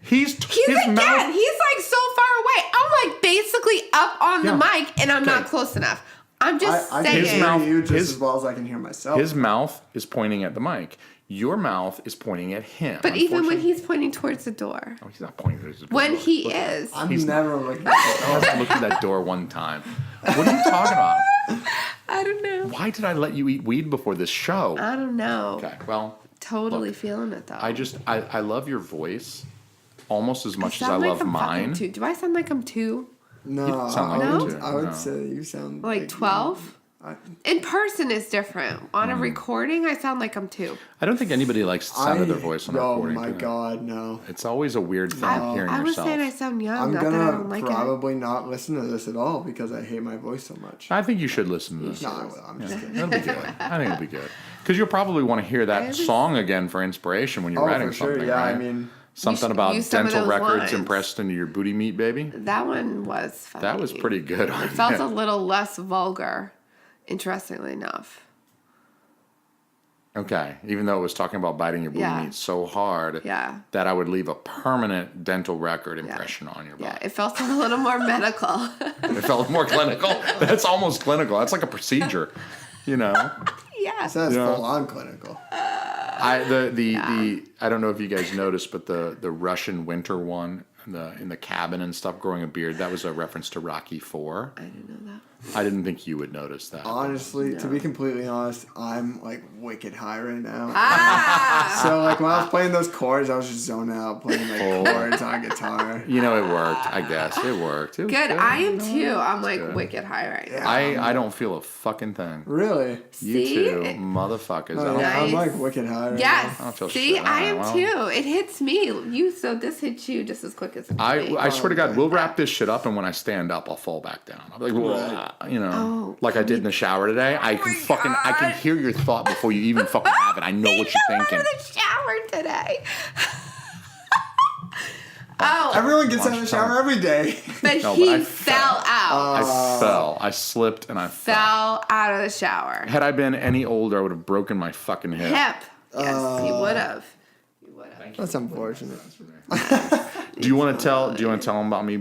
A: He's
C: again.
A: mouth.
C: He's like so far away. I'm like basically up on the mic, and I'm not close enough. I'm just saying.
B: I can hear you just as well as I can hear myself.
A: His mouth is pointing at the mic. Your mouth is pointing at him.
C: But even when he's pointing towards the door.
A: Oh, he's not pointing towards the door.
C: When he is.
B: He's never looking at the door.
A: I looked at that door one time. What are you talking about?
C: I don't know.
A: Why did I let you eat weed before this show?
C: I don't know.
A: Okay, well.
C: Totally feeling it, though.
A: I love your voice almost as much as I love mine.
C: Do I sound like I'm 2?
B: No,
A: You sound like
B: I would say you sound
C: like 12. In person is different. On a recording, I sound like I'm 2.
A: I don't think anybody likes the sound of their voice on a recording.
B: Oh my god, no!
A: It's always a weird thing hearing yourself.
C: I was saying I sound young.
B: I'm
C: not that I don't
B: gonna
C: like
B: probably not listen to this at all because I hate my voice so much.
A: I think you should listen to this.
B: No, I will. I'm just kidding.
A: It'll be good. I think it'll be good because you'll probably want to hear that song again for inspiration when you're writing
B: for sure.
A: something.
B: Yeah,
A: right?
B: I mean.
A: Something about dental records impressed into your booty meat, baby.
C: That one was funny.
A: That was pretty good.
C: It felt a little less vulgar, interestingly enough.
A: Okay, even though it was talking about biting your booty meat so hard that I would leave a permanent dental record impression on your body.
C: Yeah, it felt a little more medical.
A: It felt more clinical. That's almost clinical. That's like a procedure,
C: Yeah.
B: It says full on clinical.
A: I don't know if you guys noticed, but the Russian winter one in the cabin and stuff, growing a beard, that was a reference to Rocky IV.
C: I didn't know that.
A: I didn't think you would notice that.
B: Honestly, to be completely honest, I'm like wicked high right now.
C: Ah!
B: So like when I was playing those chords, I was just zoning out playing like chords on guitar.
A: It worked. I guess it worked. It was
C: good. I am too. I'm like wicked high right now.
A: I don't feel a fucking thing.
B: Really?
A: You too, motherfuckers.
B: I'm like wicked high right now.
C: I don't feel shit. I am too. It hits me. So this hits you just as quick as it hits me.
A: I swear to God, we'll wrap this shit up, and when I stand up, I'll fall back down. I'll be like, like I did in the shower today. I can hear your thought before you even fucking have it. I know what you're thinking.
C: Out of the shower today.
B: Everyone gets out of the shower every day.
C: But he fell out.
A: I fell. I slipped and I
C: fell out of the shower.
A: Had I been any older, I would have broken my fucking hip.
C: Yes, he would have.
B: That's unfortunate.
A: Do you want to tell them about me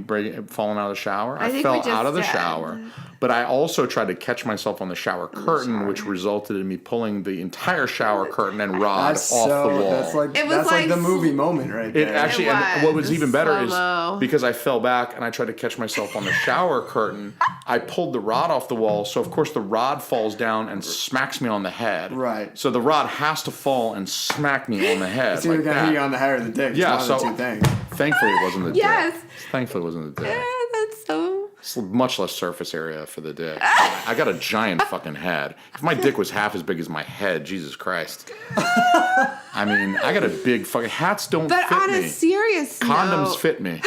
A: falling out of the shower? I fell out of the shower, but I also tried to catch myself on the shower curtain, which resulted in me pulling the entire shower curtain and rod off the wall.
B: That's like the movie moment right there.
A: It actually, and what was even better is because I fell back and I tried to catch myself on the shower curtain, I pulled the rod off the wall. So of course the rod falls down and smacks me on the head.
B: Right.
A: So the rod has to fall and smack me on the head.
B: It's either gonna hit you on the head or the dick.
A: Yeah.
B: It's one of the two things.
A: Thankfully, it wasn't the dick.
C: Yes.
A: Thankfully, it wasn't the dick.
C: Yeah, that's so...
A: It's much less surface area for the dick. I got a giant fucking head. If my dick was half as big as my head, Jesus Christ. I mean, I got a big fucking... Hats don't fit me.
C: But on a serious note...
A: Condoms fit me,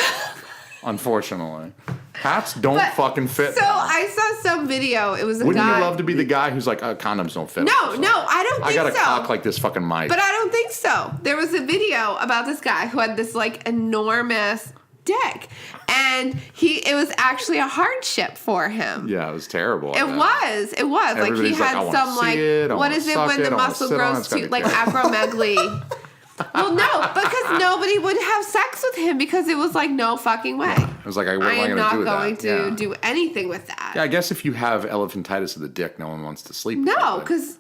A: unfortunately. Hats don't fucking fit
C: So
A: me.
C: I saw some video. It was a
A: Wouldn't
C: guy...
A: you love to be the guy who's like, condoms don't fit me?
C: No, I don't think so.
A: I got a cock like this fucking mic.
C: But I don't think so. There was a video about this guy who had this like enormous dick, and it was actually a hardship for him.
A: Yeah, it was terrible.
C: It was. Like he had some like what is it when the muscle grows to like acromegaly? Well, no, because nobody would have sex with him because it was like no fucking way.
A: It was like I am
C: not going to do anything with that.
A: Yeah, I guess if you have elephantitis of the dick, no one wants to sleep.
C: No, because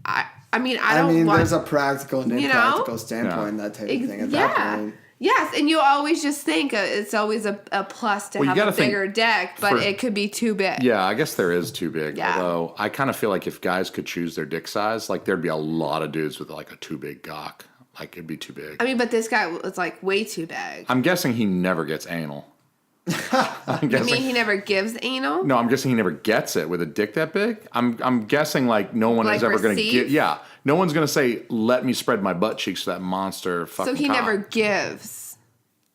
C: I don't want.
B: There's a practical and impractical standpoint in that type of thing. At that point.
C: Yes, and you always just think it's always a plus to have a bigger dick, but it could be too big.
A: Yeah, I guess there is too big.
C: Yeah.
A: Although I kind of feel like if guys could choose their dick size, like there'd be a lot of dudes with like a too big cock. Like it'd be too big.
C: I mean, but this guy was like way too big.
A: I'm guessing he never gets anal.
C: You mean he never gives anal?
A: No, I'm guessing he never gets it with a dick that big. I'm guessing like no one is ever going to get. Yeah, no one's going to say, "Let me spread my butt cheeks to that monster." Fucking
C: so he
A: cock.
C: never gives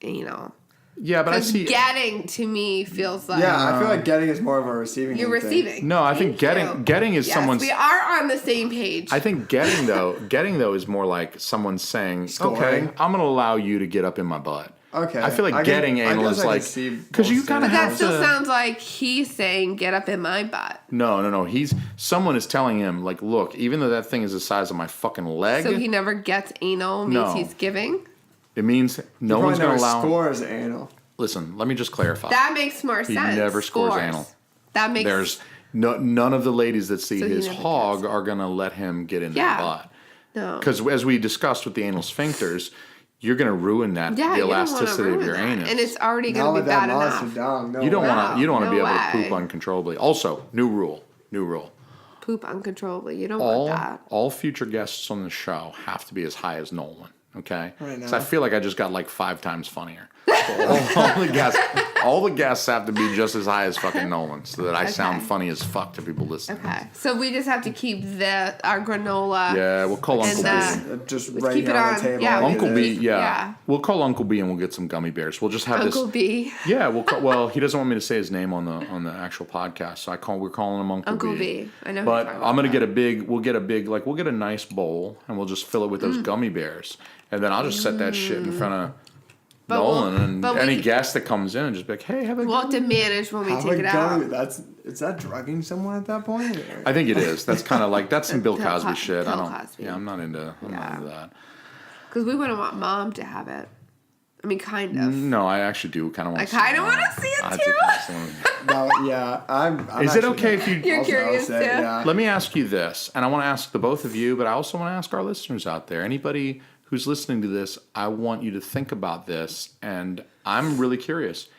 C: anal.
A: Yeah, but I see
C: getting to me feels like
B: I feel like getting is more of a receiving.
C: You're receiving.
A: Thing. No, I think getting is someone's.
C: We are on the same page.
A: I think getting though is more like someone saying, "Okay, I'm going to allow you to get up in my butt."
B: Okay.
A: I feel like getting anal is like because you kind of have
C: that still sounds like he's saying, "Get up in my butt."
A: No. Someone is telling him like, "Look, even though that thing is the size of my fucking leg."
C: So he never gets anal. Means he's giving.
A: It means no one's going to allow.
B: Scores anal.
A: Listen, let me just clarify.
C: That makes more sense.
A: He never scores anal.
C: That makes.
A: There's none of the ladies that see his hog are going to let him get in the butt.
C: No.
A: Because as we discussed with the anal sphincters, you're going to ruin the elasticity of your anus,
C: and it's already going to be bad enough.
A: You don't want to be able to poop uncontrollably. Also, new rule.
C: Poop uncontrollably. You don't want that.
A: All future guests on the show have to be as high as Nolan. Okay,
B: right now.
A: So I feel like I just got like 5 times funnier. So all the guests have to be just as high as fucking Nolan, so that I sound funny as fuck to people listening.
C: Okay, so we just have to keep our granola.
A: Yeah, we'll call Uncle B.
B: Just right
C: keep
B: here
C: it
B: on
C: on
B: the table.
C: yeah,
A: Uncle B. Yeah, we'll call Uncle B and we'll get some gummy bears. We'll just have
C: Uncle B.
A: Yeah, well, he doesn't want me to say his name on the actual podcast, so we're calling him Uncle B.
C: I know.
A: But I'm gonna get a big. We'll get a nice bowl and we'll just fill it with those gummy bears, and then I'll just set that shit in front of Nolan and any guest that comes in and just be like, hey, have a
C: we'll have to manage when we take it out.
B: Is that drugging someone at that point? Or?
A: I think it is. That's kind of like that's some Bill Cosby shit.
C: Cosby.
A: Yeah, I'm not into that.
C: Because we wouldn't want Mom to have it. I mean, kind of.
A: No, I actually do kind of want.
C: I kind of want to see it too.
B: No, yeah, I'm
A: is it okay if you?
C: You're curious too.
A: Yeah. Let me ask you this, and I want to ask the both of you, but I also want to ask our listeners out there. Anybody who's listening to this, I want you to think about this, and I'm really curious.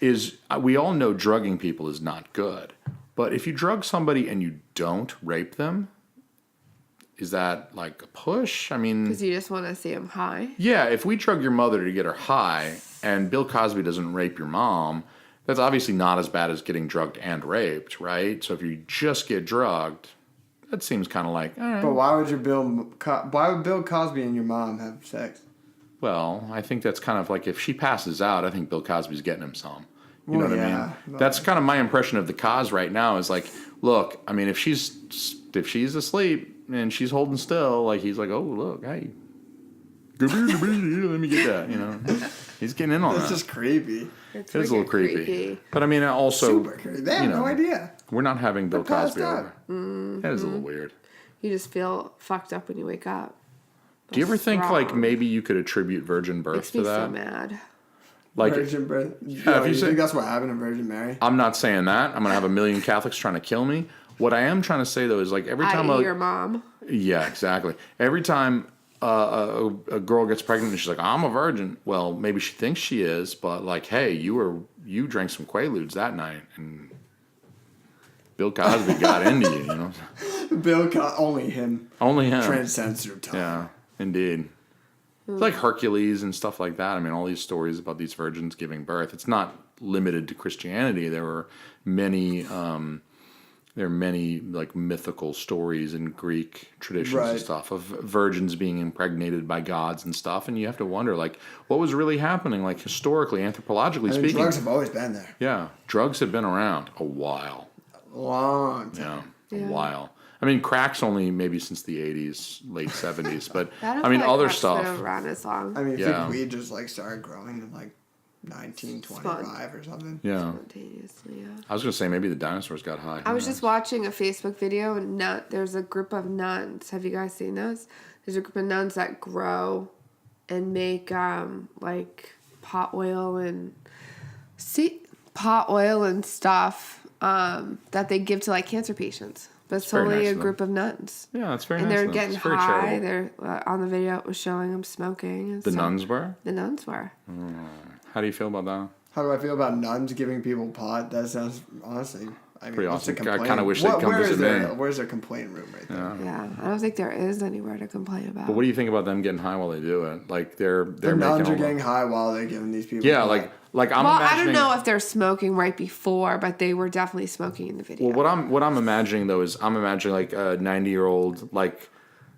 A: We all know drugging people is not good, but if you drug somebody and you don't rape them, is that like a push? I mean,
C: because you just want to see them high.
A: Yeah, if we drug your mother to get her high, and Bill Cosby doesn't rape your mom, that's obviously not as bad as getting drugged and raped, right? So if you just get drugged, that seems kind of like.
B: But why would Bill Cosby and your mom have sex?
A: Well, I think that's kind of like if she passes out, I think Bill Cosby's getting him some. You know what I mean? That's kind of my impression of the cause right now. Is like, look, I mean, if she's asleep and she's holding still, like he's like, oh look, hey, let me get that. You know, he's getting in on that.
B: It's just creepy.
A: It is a little creepy. But I mean, also,
B: super creepy. They have no idea.
A: We're not having Bill Cosby over.
C: Mm-hmm.
A: That is a little weird.
C: You just feel fucked up when you wake up.
A: Do you ever think like maybe you could attribute virgin birth to that?
C: Makes me so mad.
A: Like,
B: virgin birth.
A: Yeah,
B: you think that's what happened to Virgin Mary?
A: I'm not saying that. I'm gonna have a million Catholics trying to kill me. What I am trying to say though is like every time
C: your mom.
A: Yeah, exactly. Every time a girl gets pregnant and she's like, I'm a virgin. Well, maybe she thinks she is, but like, hey, you drank some Quaaludes that night, and Bill Cosby got into you. You know,
B: Only him transcends through time.
A: Yeah, indeed. It's like Hercules and stuff like that. I mean, all these stories about these virgins giving birth. It's not limited to Christianity. There are many like mythical stories in Greek traditions and stuff of virgins being impregnated by gods and stuff. And you have to wonder, like, what was really happening, like historically, anthropologically speaking.
B: Drugs have always been there.
A: Yeah, drugs have been around a while.
B: A long time.
A: Yeah, a while. I mean, crack's only maybe since the 80s, late 70s, but
C: I
A: mean,
C: like
A: other
C: crack's
A: stuff.
C: been around as long.
B: I mean, I think weed just like started growing in like 1925 or something.
A: Yeah.
C: Spontaneously, yeah.
A: I was going to say maybe the dinosaurs got high.
C: I was just watching a Facebook video, and there's a group of nuns. Have you guys seen those? There's a group of nuns that grow and make like pot oil and stuff that they give to like cancer patients. But it's only a group of nuns.
A: Yeah, that's very nice.
C: And they're getting high. They're on the video. It was showing them smoking. And
A: the nuns were.
C: The nuns were.
A: How do you feel about that?
B: How do I feel about nuns giving people pot? That sounds honestly. I mean,
A: pretty awesome. I kind of wish they'd come visit me.
B: Where's their complaint room right there?
C: Yeah, I don't think there is anywhere to complain about.
A: But what do you think about them getting high while they do it? Like the
B: nuns are getting high while they're giving these people.
A: Yeah,
B: pot.
A: like I'm
C: well,
A: imagining.
C: I don't know if they're smoking right before, but they were definitely smoking in the video.
A: Well, what I'm imagining though is I'm imagining like a 90-year-old like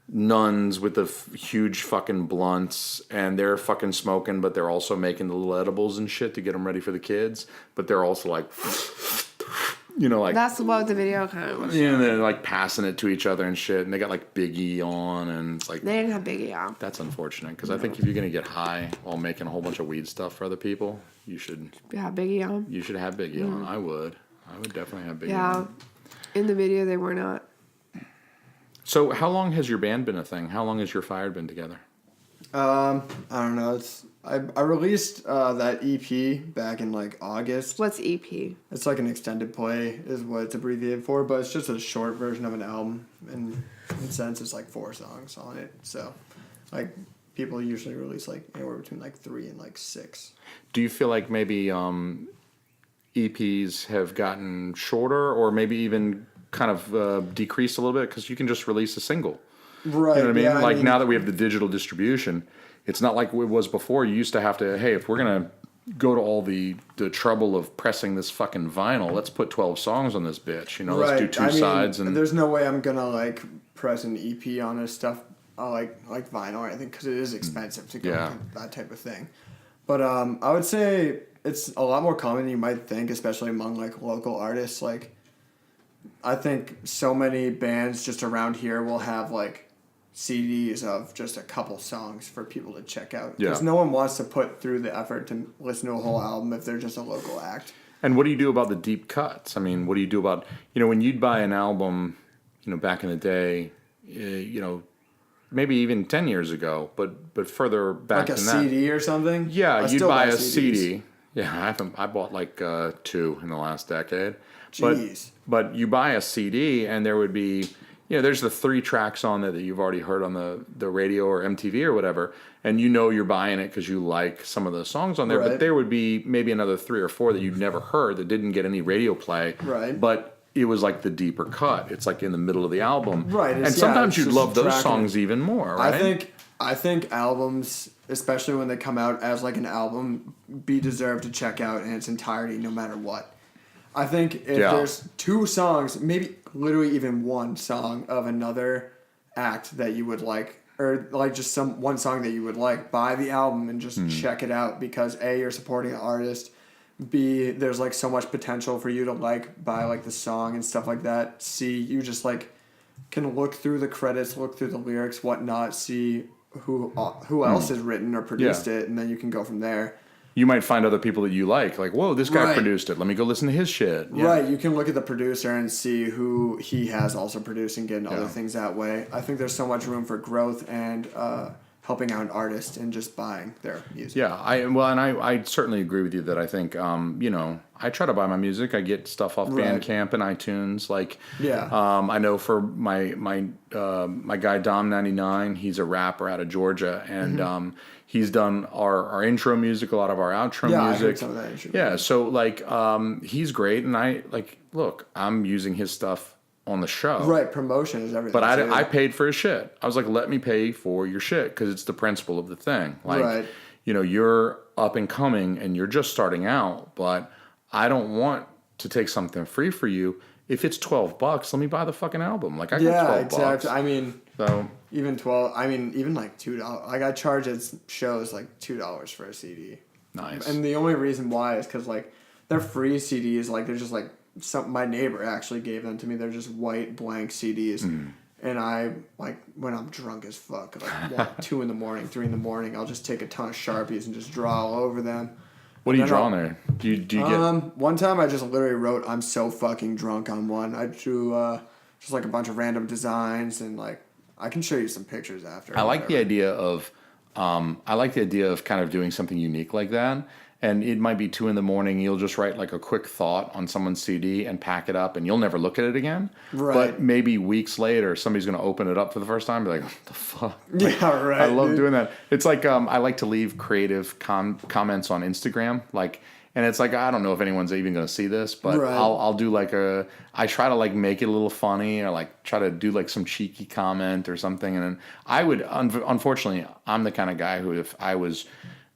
A: nuns with the huge fucking blunts, and they're fucking smoking, but they're also making the little edibles and shit to get them ready for the kids. But they're also like. You know, like
C: that's what the video kind of was.
A: Yeah, and they're like passing it to each other and shit, and they got like Biggie on, and it's like
C: they didn't have Biggie on.
A: That's unfortunate because I think if you're gonna get high while making a whole bunch of weed stuff for other people, you should
C: have Biggie on.
A: You should have Biggie on. I would definitely have Biggie on.
C: In the video they were not.
A: So how long has your band been a thing? How long has your Fired been together?
B: I don't know. I released that EP back in like August.
C: What's EP?
B: It's like an extended play is what it's abbreviated for, but it's just a short version of an album. And in a sense, it's like 4 songs on it. So, like, people usually release like anywhere between like 3 and like 6.
A: Do you feel like maybe EPs have gotten shorter, or maybe even kind of decreased a little bit because you can just release a single?
B: Right.
A: You know what I mean? Yeah, like now that we have the digital distribution, it's not like it was before. You used to have to, hey, if we're going to go to all the trouble of pressing this fucking vinyl, let's put 12 songs on this bitch. You know, let's do 2 sides. And
B: there's no way I'm going to like press an EP on this stuff like vinyl or anything because it is expensive to go to that type of thing. But I would say it's a lot more common than you might think, especially among like local artists. Like, I think so many bands just around here will have like CDs of just a couple songs for people to check out. Because no one wants to put through the effort to listen to a whole album if they're just a local act.
A: And what do you do about the deep cuts? I mean, what do you do about, when you'd buy an album, back in the day, maybe even 10 years ago, but further back than that.
B: Like a CD or something?
A: Yeah, you'd buy a CD. Yeah, I bought like 2 in the last decade.
B: Jeez.
A: But you buy a CD and there would be... there's the 3 tracks on there that you've already heard on the radio or MTV or whatever, and you're buying it because you like some of the songs on there, but there would be maybe another 3 or 4 that you'd never heard that didn't get any radio play.
B: Right.
A: But it was like the deeper cut. It's like in the middle of the album.
B: Right.
A: And sometimes you'd love those songs even more, right?
B: I think albums, especially when they come out as like an album, deserve to check out in its entirety no matter what. I think if there's 2 songs, maybe literally even 1 song of another act that you would like, or like just one song that you would like, buy the album and just check it out because A, you're supporting an artist, B, there's like so much potential for you to like buy like the song and stuff like that. C, you just like can look through the credits, look through the lyrics, whatnot, see who else has written or produced it, and then you can go from there.
A: You might find other people that you like whoa, this guy produced it. Let me go listen to his shit. Yeah.
B: Right, you can look at the producer and see who he has also produced and getting other things that way. I think there's so much room for growth and helping out an artist and just buying their music.
A: Yeah, I certainly agree with you that I think, I try to buy my music. I get stuff off Bandcamp and iTunes. Like, I know for my guy Dom99, he's a rapper out of Georgia, and he's done our intro music, a lot of our outro music.
B: I heard some of that intro music.
A: So like, he's great, and look, I'm using his stuff on the show.
B: Right, promotion is everything.
A: But I paid for his shit. I was like, let me pay for your shit, because it's the principle of the thing. Like, you're up and coming and you're just starting out, but I don't want to take something free for you. If it's $12, let me buy the fucking album. Like, I got $12.
B: Exactly. I mean,
A: so
B: even $12. I mean, even like $2. Like, I charge at shows like $2 for a CD.
A: Nice.
B: And the only reason why is because like they're free CDs. Like, they're just like my neighbor actually gave them to me. They're just white blank CDs. And I, like, when I'm drunk as fuck, like 2 in the morning, 3 in the morning, I'll just take a ton of Sharpies and just draw all over them.
A: What do you draw on there? Do you get...
B: One time I just literally wrote, "I'm so fucking drunk" on one. I drew just like a bunch of random designs, and like, I can show you some pictures after.
A: I like the idea of kind of doing something unique like that. And it might be 2 in the morning. You'll just write like a quick thought on someone's CD and pack it up, and you'll never look at it again.
B: Right.
A: But maybe weeks later, somebody's going to open it up for the first time and be like, what the fuck? Like,
B: yeah, right.
A: I love doing that. It's like, I like to leave creative comments on Instagram. Like, and it's like, I don't know if anyone's even going to see this, but I'll do like I try to like make it a little funny, or like try to do like some cheeky comment or something. And then I would, unfortunately, I'm the kind of guy who, if I was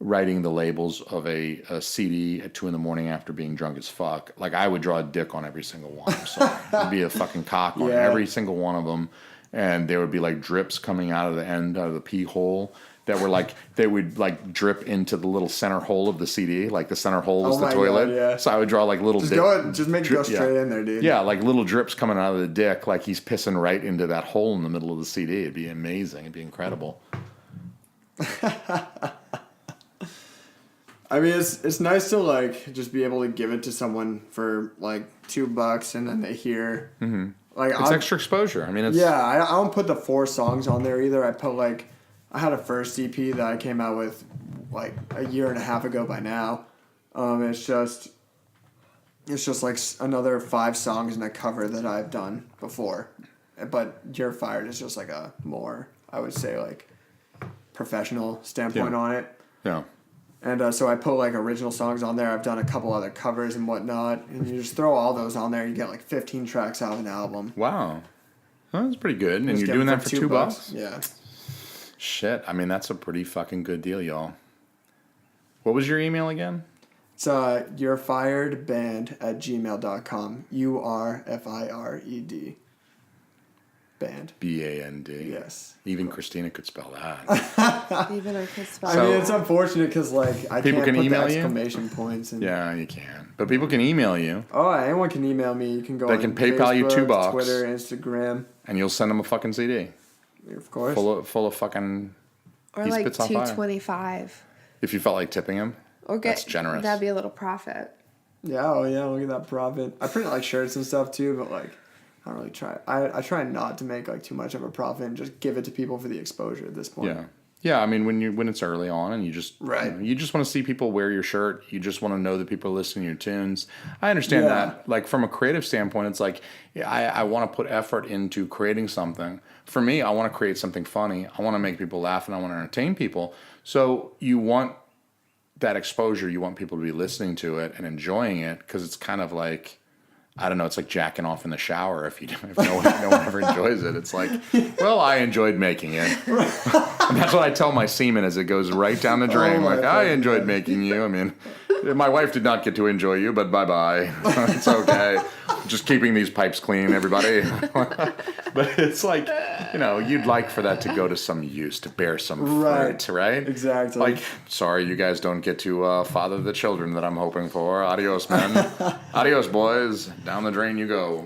A: writing the labels of a CD at 2 in the morning after being drunk as fuck, like, I would draw a dick on every single one. So there'd be a fucking cock on every single one of them, and there would be like drips coming out of the end of the pee hole that were like, they would like drip into the little center hole of the CD, like the center hole was the toilet.
B: God, yeah.
A: So I would draw like little
B: just make it go straight in there, dude.
A: Yeah, like little drips coming out of the dick, like he's pissing right into that hole in the middle of the CD. It'd be amazing. It'd be incredible.
B: I mean, it's nice to like just be able to give it to someone for like $2, and then they hear. Like,
A: it's extra exposure. I mean, it's
B: I don't put the 4 songs on there either. I put like, I had a first EP that I came out with like a year and a half ago by now. It's just like another 5 songs and a cover that I've done before, but You're Fired is just like a more, I would say, like, professional standpoint on it.
A: Yeah.
B: And so I put like original songs on there. I've done a couple other covers and whatnot. And you just throw all those on there. You get like 15 tracks out of an album.
A: Wow. Well, that's pretty good. And you're doing that for $2?
B: Yeah.
A: Shit. I mean, that's a pretty fucking good deal, y'all. What was your email again?
B: It's yourfiredband@gmail.com. URFIRED. Band.
A: BAND.
B: Yes.
A: Even Christina could spell that.
C: Even I could spell.
B: I mean, it's unfortunate because like I
A: people
B: can't
A: can
B: put
A: email
B: the
A: you?
B: exclamation points. And,
A: Yeah, you can. But people can email you.
B: Oh, anyone can email me. You can go.
A: They
B: on
A: can PayPal you
B: Facebook,
A: $2.
B: Twitter, Instagram.
A: And you'll send them a fucking CD.
B: Of course.
A: Full of fucking.
C: Or like $2.25.
A: If you felt like tipping him.
C: Or
A: that's generous.
C: That'd be a little profit.
B: Yeah. Oh yeah. Look at that profit. I print like shirts and stuff too, but like. I don't really try. I try not to make like too much of a profit and just give it to people for the exposure at this point.
A: Yeah, yeah. I mean, when it's early on and you just you just want to see people wear your shirt. You just want to know that people are listening to your tunes. I understand that. Like from a creative standpoint, it's like I want to put effort into creating something. For me, I want to create something funny. I want to make people laugh and I want to entertain people. So you want that exposure. You want people to be listening to it and enjoying it because it's kind of like. I don't know. It's like jacking off in the shower if no one ever enjoys it. It's like, well, I enjoyed making it. And that's what I tell my semen as it goes right down the drain. I enjoyed making you. I mean, my wife did not get to enjoy you, but bye-bye. It's okay. Just keeping these pipes clean, everybody. But it's like, you'd like for that to go to some use, to bear some fruit, right?
B: Exactly.
A: Like, sorry, you guys don't get to father the children that I'm hoping for. Adios, men. Adios, boys. Down the drain you go.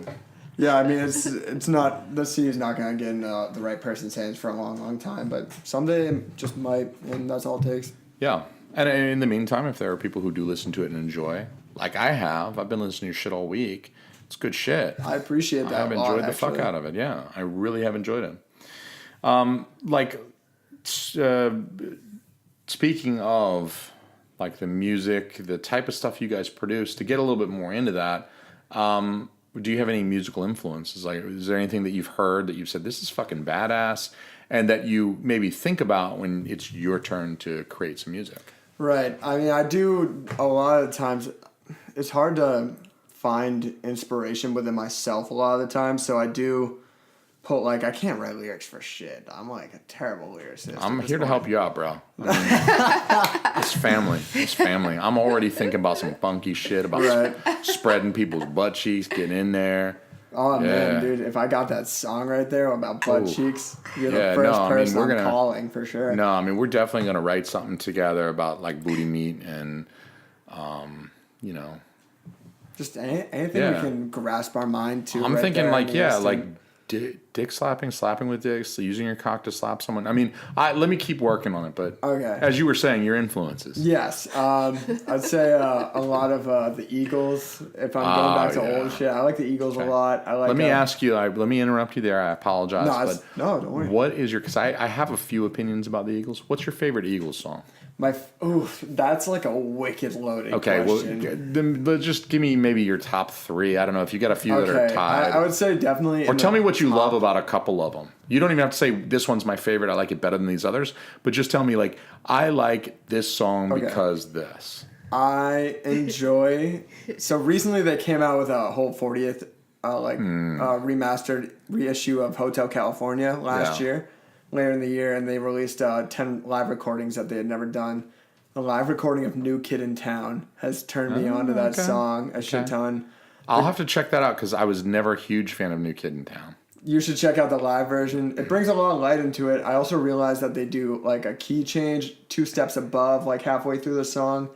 B: Yeah, I mean, it's not, the CD is not going to get in the right person's hands for a long, long time, but someday it just might, and that's all it takes.
A: Yeah. And in the meantime, if there are people who do listen to it and enjoy, like I have, I've been listening to your shit all week. It's good shit.
B: I appreciate that.
A: I've enjoyed the fuck out of it. Yeah, I really have enjoyed it. Like, speaking of like the music, the type of stuff you guys produce, to get a little bit more into that, do you have any musical influences? Like, is there anything that you've heard that you've said, this is fucking badass, and that you maybe think about when it's your turn to create some music?
B: Right. I mean, I do a lot of times. It's hard to find inspiration within myself a lot of the time, so I do put, like, I can't write lyrics for shit. I'm like a terrible lyricist.
A: I'm here to help you out, bro. I mean, it's family. It's family. I'm already thinking about some funky shit about spreading people's butt cheeks, getting in there.
B: Oh, man, dude. If I got that song right there about butt cheeks, you're the first person I'm calling for sure.
A: No, I mean, we're definitely going to write something together about, like, booty meat and, you know.
B: Just anything we can grasp our mind to.
A: I'm thinking, like, like dick slapping with dicks, using your cock to slap someone. I mean, let me keep working on it, but as you were saying, your influences.
B: Yes. I'd say a lot of the Eagles, if I'm going back to old shit. I like the Eagles a lot.
A: Let me ask you, let me interrupt you there. I apologize.
B: No, don't worry.
A: What is your, because I have a few opinions about the Eagles. What's your favorite Eagles song?
B: That's like a wicked loaded question.
A: Well, then just give me maybe your top three. I don't know if you got a few that are tied.
B: I would say definitely.
A: Or tell me what you love about a couple of them. You don't even have to say this one's my favorite. I like it better than these others. But just tell me, like, I like this song because this.
B: I enjoy. So recently they came out with a whole 40th remastered reissue of Hotel California last year. Later in the year, and they released 10 live recordings that they had never done. The live recording of New Kid in Town has turned me on to that song a shit ton.
A: I'll have to check that out because I was never a huge fan of New Kid in Town.
B: You should check out the live version. It brings a lot of light into it. I also realized that they do like a key change 2 steps above, like halfway through the song,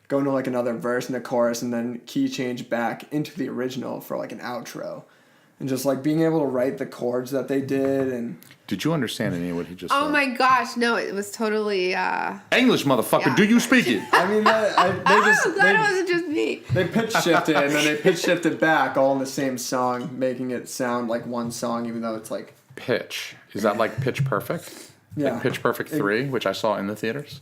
B: go into like another verse and a chorus, and then key change back into the original for like an outro. And just like being able to write the chords that they did. And
A: did you understand any of what he just said?
C: Oh my gosh, no, it was totally
A: English, motherfucker. Do you speak it?
B: I mean,
C: I'm glad it wasn't just me.
B: They pitch shifted and then they pitch shifted back all in the same song, making it sound like one song, even though it's like
A: Pitch. Is that like Pitch Perfect?
B: Yeah.
A: Like Pitch Perfect 3, which I saw in the theaters.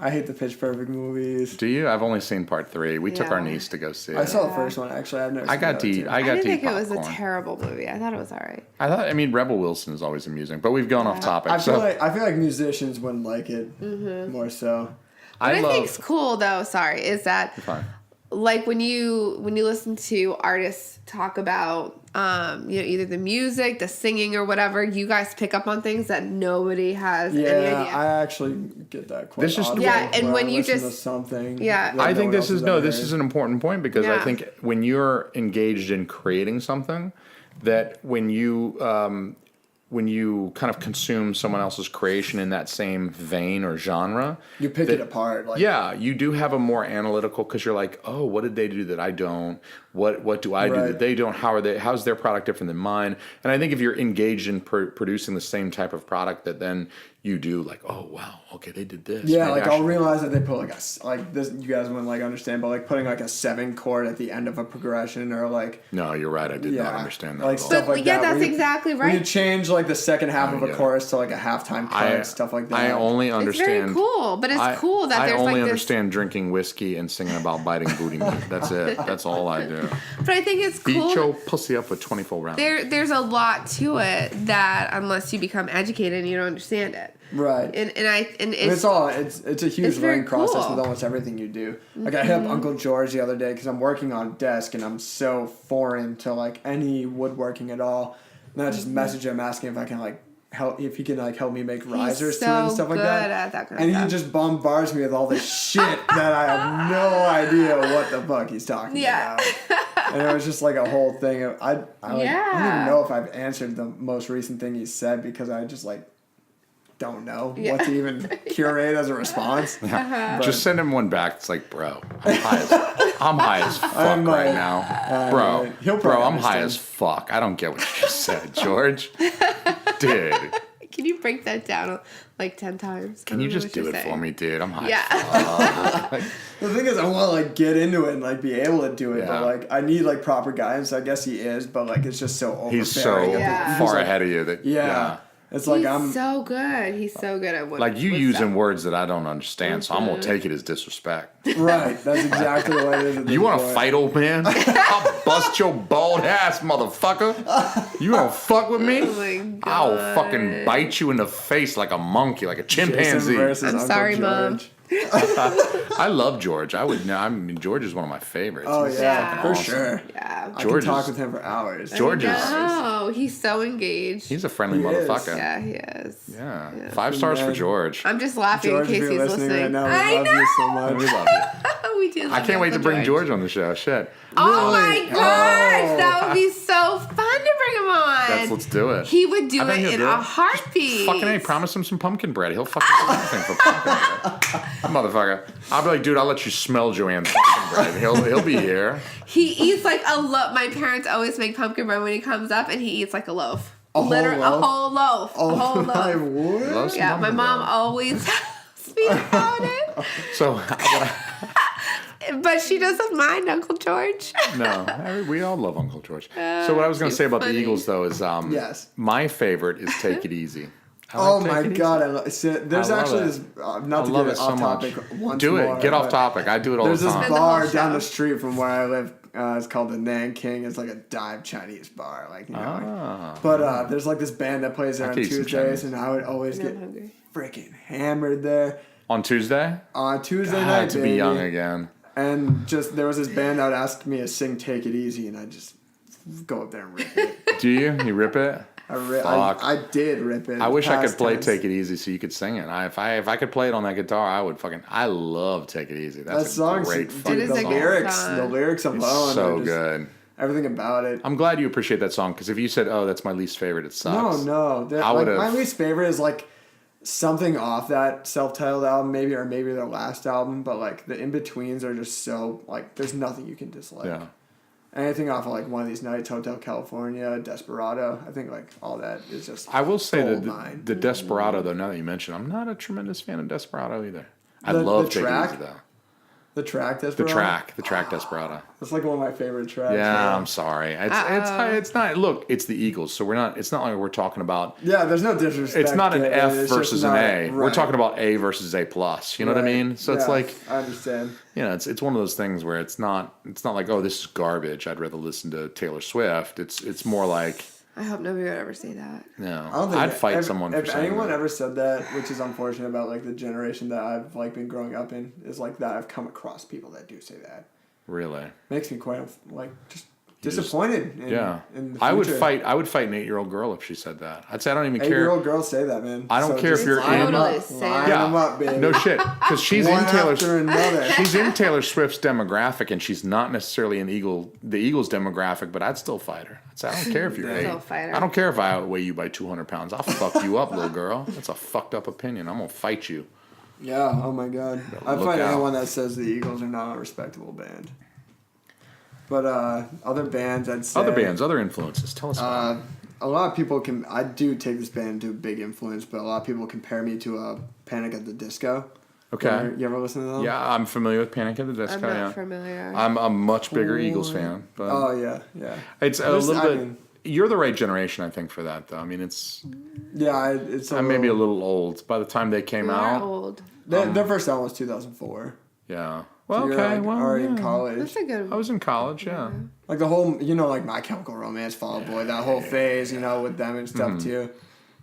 B: I hate the Pitch Perfect movies.
A: Do you? I've only seen part 3. We took our niece to go see it.
B: I saw the first one actually. I've never seen
A: I didn't think
C: it was a terrible movie. I thought it was all right.
A: I mean, Rebel Wilson is always amusing, but we've gone off topic.
B: I feel like musicians wouldn't like it more so.
C: What I think's cool though, is that like when you listen to artists talk about either the music, the singing, or whatever, you guys pick up on things that nobody has any idea.
B: I actually get that quite often.
C: And when you just
B: to something,
A: I think this is an important point because I think when you're engaged in creating something, that when you kind of consume someone else's creation in that same vein or genre,
B: you pick it apart.
A: You do have a more analytical, because you're like, oh, what did they do that I don't? What do I do that they don't? How's their product different than mine? And I think if you're engaged in producing the same type of product, that then you do like, oh wow, okay, they did this.
B: Yeah, like I'll realize that they put like this. You guys wouldn't like understand, but like putting like a 7 chord at the end of a progression, or like.
A: No, you're right. I did not understand that.
B: Like stuff like that.
C: That's exactly right.
B: When you change like the second half of a chorus to like a halftime cut, stuff like that.
A: I only understand.
C: It's very cool, but it's cool that there's like this.
A: I only understand drinking whiskey and singing about biting booty meat. That's it. That's all I do.
C: But I think it's cool.
A: Beat your pussy up with 24 rounds.
C: There's a lot to it that unless you become educated and you don't understand it.
B: Right.
C: And
B: it's a huge learning process with almost everything you do. Like I hit up Uncle George the other day because I'm working on desk and I'm so foreign to like any woodworking at all. And I just message him asking if I can like help me make risers to it and stuff like that.
C: At that kind of
B: stuff. He just bombards me with all this shit that I have no idea what the fuck he's talking about. And it was just like a whole thing. I don't even know if I've answered the most recent thing he said because I just like don't know what to even curate as a response.
A: Just send him one back. It's like, bro, I'm high as fuck right now. Bro, I'm high as fuck. I don't get what you just said, George. Dude.
C: Can you break that down like 10 times?
A: Can you just do it for me, dude? I'm high.
B: Yeah. The thing is, I want to like get into it and like be able to do it, but like I need like proper guidance. I guess he is, but like it's just so overbearing.
A: He's so far ahead of you that
B: It's like
C: He's so good. He's so good at what.
A: Like you using words that I don't understand, so I'm gonna take it as disrespect.
B: Right. That's exactly what it is.
A: You want to fight, old man? I'll bust your bald ass, motherfucker. You gonna fuck with me?
C: Oh my God.
A: I'll fucking bite you in the face like a monkey, like a chimpanzee.
C: I'm sorry, Mom.
A: I love George. I mean, George is one of my favorites.
B: Oh,
A: He's
B: yeah. For
A: awesome.
B: sure.
C: Yeah.
B: I
A: George
B: can talk
A: is-
B: with him for hours.
A: George is.
C: Oh, he's so engaged.
A: He's a friendly
B: He is.
A: motherfucker.
C: Yeah, he is.
A: Yeah. 5 stars for George.
C: I'm just laughing
B: George,
C: in
B: if
C: case
B: you're
C: he's
B: listening right now,
C: I
B: we love you so much.
A: We love you.
C: we do.
A: I can't wait to bring George on the show. Shit.
C: Oh my
B: Really?
C: gosh,
B: Oh.
C: that would be so fun to bring him on.
A: Let's do it.
C: He would do
A: I think
C: it
A: he'll
C: in
A: do
C: a
A: it.
C: heartbeat.
A: Fucking A, promise him some pumpkin bread. He'll fucking do anything for pumpkin bread. Motherfucker. I'll be like, dude, I'll let you smell Joanne's pumpkin bread. He'll be here.
C: He eats like a loaf. My parents always make pumpkin bread when he comes up, and he eats like a loaf.
B: A whole
C: Literally,
B: loaf?
C: a whole loaf.
B: Oh,
C: a whole
B: my
C: loaf.
B: word.
A: Love some
C: Yeah, my
A: pumpkin
C: mom
A: bread.
C: always tells me about it,
A: So,
C: but she doesn't mind Uncle George.
A: no, we all love Uncle George. So what I was going to say about
C: funny.
A: the Eagles, though, is
B: Yes.
A: my favorite is Take It Easy. I
B: Oh
A: like
B: my
A: Take It
B: God!
A: Easy.
B: There's
A: I love
B: actually
A: it.
B: this.
A: I
B: Not to
A: love
B: get
A: it so
B: off
A: much.
B: topic once
A: Do
B: more,
A: it. Get off
B: but
A: topic. I do it all
B: There's
A: the
B: this
A: time.
C: Spend the whole
B: bar down
C: show.
B: the street from where I live. It's called the Nanking. It's like a dive Chinese bar, like you know. But there's like this band that plays there
A: I
B: on
A: could eat some
B: Tuesdays,
A: Chinese.
B: and I would always
C: I'm
B: get
C: hungry.
B: freaking hammered there
A: On Tuesday?
B: on Tuesday
A: God,
B: night.
A: to be
B: baby.
A: young again.
B: And just there was this band that would ask me to sing "Take It Easy," and I just go up there and rip it.
A: Do you? You rip it? Fuck.
B: I did rip it.
A: I wish I could
B: past
A: play
B: tense.
A: Take It Easy so you could sing it. If I could play it on that guitar, I would fucking. I love Take It Easy.
B: That
A: That's a
B: song's
A: great
B: dude,
A: fucking
C: is a
B: the
C: good
B: lyrics.
C: song.
B: The lyrics
A: It's
B: alone.
A: so
B: are just,
A: good.
B: Everything about it.
A: I'm glad you appreciate that song because if you said, "Oh, that's my least favorite," it sucks.
B: No.
A: I would've-
B: My least favorite is like something off that self-titled album, maybe their last album. But like the in betweens are just so like there's nothing you can dislike.
A: Yeah.
B: Anything off of like One of These Nights, Hotel California, Desperado. I think like all that is just.
A: I will say
B: gold
A: that
B: mine.
A: the Desperado, though, now that you mention, I'm not a tremendous fan of Desperado either. I
B: The
A: love Take It
B: track?
A: Easy though.
B: The track Desperado.
A: The track Desperado.
B: That's like one of my favorite tracks.
A: Yeah, I'm sorry. It's not. Look, it's the Eagles, so we're not. It's not like we're talking about.
B: Yeah, there's no disrespect.
A: It's not an
B: to it.
A: F
B: It's
A: versus
B: just
A: an
B: not-
A: A. We're
B: right.
A: talking about A versus A plus. You know what I
B: Right.
A: mean? So it's
B: Yeah,
A: like,
B: I understand.
A: you know, it's one of those things where it's not like, oh, this is garbage. I'd rather listen to Taylor Swift. It's more like,
C: I hope nobody would ever say that.
B: I
A: no,
B: don't think
A: I'd fight
B: if,
A: someone
B: if
A: for saying
B: anyone
A: that.
B: ever said that, which is unfortunate about like the generation that I've like been growing up in, is like that I've come across people that do say that.
A: Really?
B: Makes me quite like just disappointed.
A: Yeah.
B: in the
A: I would
B: future.
A: fight an 8-year-old girl if she said that. I'd say I don't even care.
B: 8-year-old girls say that, man.
A: I don't care if
B: just
A: you're
B: line 'em
A: in-
B: up,
C: Totally say
B: line
A: Yeah.
B: 'em up, baby.
A: No shit, because she's
B: One
A: in Taylor.
B: after another.
A: She's in Taylor Swift's demographic, and she's not necessarily the Eagles demographic. But I'd still fight her. I'd say, I don't care if you're
C: Still
A: 8.
C: fight her.
A: I don't care if I outweigh you by 200 pounds. I'll fuck you up, little girl. That's a fucked up opinion. I'm gonna fight you.
B: Yeah. Oh my god. I
A: look
B: fight
A: out.
B: anyone that says the Eagles are not a respectable band. But other bands, I'd say
A: Other bands, other influences. Tell us about. it.
B: A lot of people can. I do take this band to a big influence, but a lot of people compare me to Panic at the Disco.
A: Okay.
B: You ever listen to them?
A: Yeah, I'm familiar with Panic at the Disco.
C: I'm not
A: yeah.
C: familiar.
A: I'm a much bigger Eagles fan, but
B: Oh yeah.
A: it's a
B: There's-
A: little
B: I
A: bit.
B: mean-
A: You're the right generation, I think, for that. Though I mean, it's
B: Yeah, it's.
A: I'm maybe a little old. By the time they came
C: You
A: out,
C: are old.
B: Their first album was 2004.
A: yeah. Well,
B: So you're
A: okay.
B: like
A: Well,
B: already in
A: yeah.
B: college.
C: That's a good
A: I was in college. Yeah.
B: Like the whole, like My Chemical Romance, Fall Out Boy, that whole phase, with them and stuff too.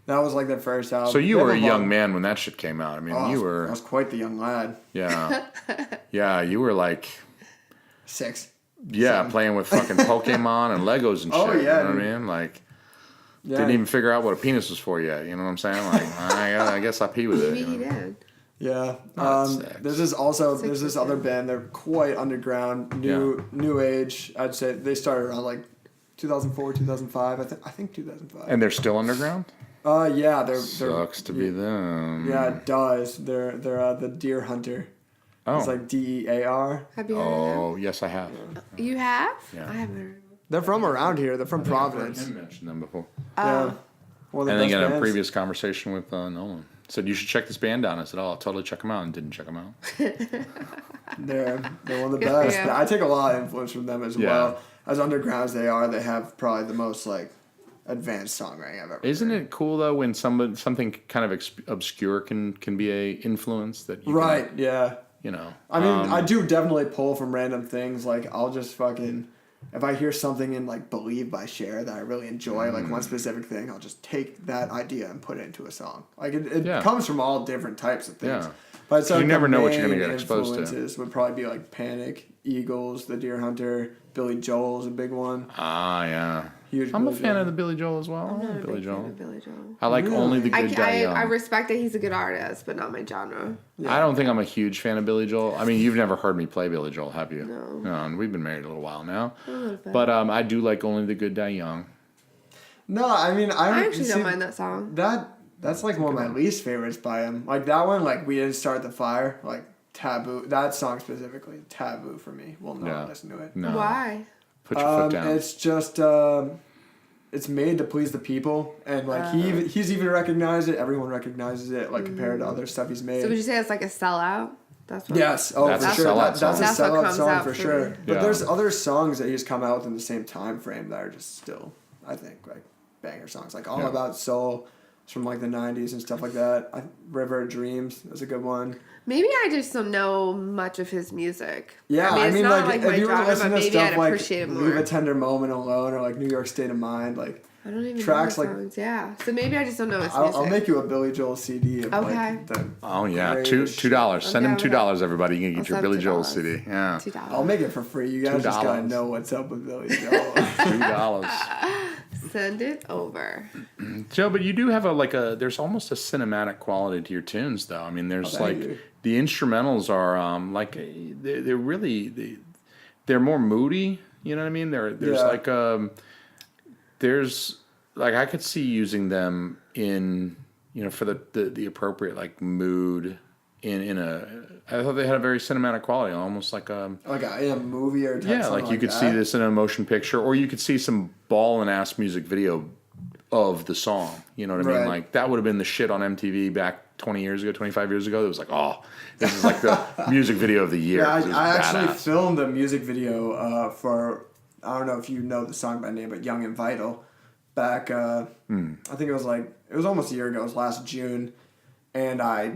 B: That was like their first album.
A: So you
B: They
A: were a
B: have
A: young man when that shit came out. I mean,
B: Oh,
A: you
B: I
A: were.
B: was quite the young lad.
A: Yeah. Yeah, you were like.
B: 6.
A: Yeah, playing with fucking Pokemon and Legos and shit.
B: Oh, yeah,
A: You know what
B: dude.
A: I mean? Like,
B: Yeah.
A: didn't even figure out what a penis was for yet. You know what I'm saying? Like, I guess I pee with it.
C: Maybe
A: you
C: he
A: know?
C: did.
B: Yeah.
A: Not sex.
B: There's this other band. They're quite underground, new age. I'd say they started around like 2004, 2005. I think 2005.
A: And they're still underground?
B: Yeah, they're
A: Sucks to be them.
B: Yeah, it does. They're the Deer Hunter.
A: Oh.
B: It's like DEAR.
C: Have you heard of
A: Oh, yes, I have.
C: him? You have?
A: Yeah.
C: I haven't heard of him.
B: They're from around here. They're from Providence.
A: I mentioned them before.
B: Yeah. One of
A: And
B: the
A: then
B: best
A: in a
B: bands.
A: previous conversation with Nolan. Said, you should check this band out. I said, oh, I'll totally check them out. And didn't check them out.
B: They're one of the
C: Good for
B: best.
C: you.
B: But I take a lot of influence from them as
A: Yeah.
B: well. As underground as they are, they have probably the most like advanced songwriting I've ever
A: Isn't
B: heard.
A: it cool though when something kind of obscure can be a influence that you
B: Right,
A: can,
B: yeah.
A: you know.
B: I mean, I do definitely pull from random things. Like, I'll just fucking... If I hear something in, like, Believe by Cher that I really enjoy, like, one specific thing, I'll just take that idea and put it into a song. Like, it comes from all different types of things.
A: Yeah.
B: But it's
A: You
B: like
A: never
B: the
A: know what you're gonna
B: main
A: get exposed to.
B: influences would probably be, like, Panic, Eagles, The Deer Hunter, Billy Joel's a big one.
A: Ah, yeah.
B: Huge
A: I'm a
B: Billy
A: fan
B: Joel.
A: of the Billy Joel as well.
C: I'm not a
A: Billy
C: big
A: Joel.
C: fan of Billy Joel.
A: I like
B: Really?
A: Only the Good Die Young.
C: I respect that he's a good artist, but not my genre.
A: I don't think I'm a huge fan of Billy Joel. I mean, you've never heard me play Billy Joel, have you?
C: No.
A: And we've been married a little while now.
C: A little bit.
A: But I do like Only the Good Die Young.
B: No, I mean,
C: I actually don't mind that song.
B: That's like one of my least favorites by him. Like, that one, like, We Didn't Start the Fire, like, Taboo. That song specifically, taboo for me. Will not listen to it.
A: No.
C: Why?
A: Put your foot down.
B: It's just it's made to please the people, and like he's even recognized it. Everyone recognizes it, like compared to other stuff he's made.
C: So would you say it's like a sellout? That's what
B: Yes, oh
A: That's
B: for
A: a
B: sure.
A: sellout
B: That's a
C: That's what
B: sellout
C: comes
B: song
C: out
B: for
C: for
B: sure.
C: me.
B: But
A: Yeah.
B: there's other songs that he's come out with in the same time frame that are just still, I think, like banger songs. Like All About Soul, it's from like the '90s and stuff like that. River of Dreams is a good one.
C: Maybe I just don't know much of his music.
B: Yeah,
C: I mean, it's not
B: like
C: my
B: if you were
C: genre,
B: listening
C: but
B: to
C: maybe I'd
B: stuff like
C: appreciate it more.
B: Leave a Tender Moment Alone or like New York State of Mind, like
C: I don't even
B: tracks
C: know the
B: like
C: songs. Yeah, so maybe I just don't know his music.
B: I'll make you a Billy Joel CD of
C: Okay.
B: like the
A: Oh yeah,
B: greatest
A: $2. Send him
C: Okay,
A: $2, everybody. You can get
C: I'll
A: your Billy
C: send
A: Joel
C: $2.
A: CD. Yeah,
C: $2.
B: I'll make it for free. You guys just gotta
A: $2.
B: know what's up with Billy Joel.
A: $2.
C: Send it over.
A: Joe, but you do have there's almost a cinematic quality to your tunes, though. I mean, there's
B: thank you.
A: the instrumentals are they're really they're more moody. You know what I mean? There's I could see using them in for the appropriate like mood in a. I thought they had a very cinematic quality, almost like a
B: in a movie or
A: like you could see this in a motion picture, or you could see some ballin' ass music video of the song. You know what I mean?
B: Right.
A: Like that would have been the shit on MTV back 20 years ago, 25 years ago. It was like, oh, this is like the music video of the year.
B: Yeah,
A: It was
B: I actually
A: badass.
B: filmed a music video for I don't know if you know the song by name, but Young and Vital. Back, I think it was almost a year ago. It was last June, and I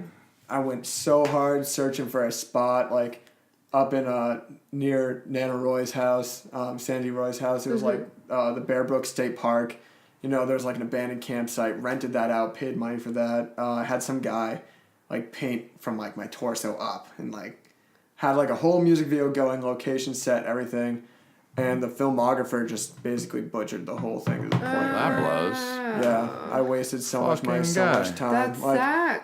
B: went so hard searching for a spot like up in near Nana Roy's house, Sandy Roy's house. It was like the Bear Brook State Park. There's like an abandoned campsite. Rented that out, paid money for that. I had some guy like paint from like my torso up and like had like a whole music video going, location set, everything. And the filmographer just basically butchered the whole thing to the point.
A: That blows.
B: Yeah, I wasted so much money,
A: Fucking
B: so
A: guy.
B: much time.
C: That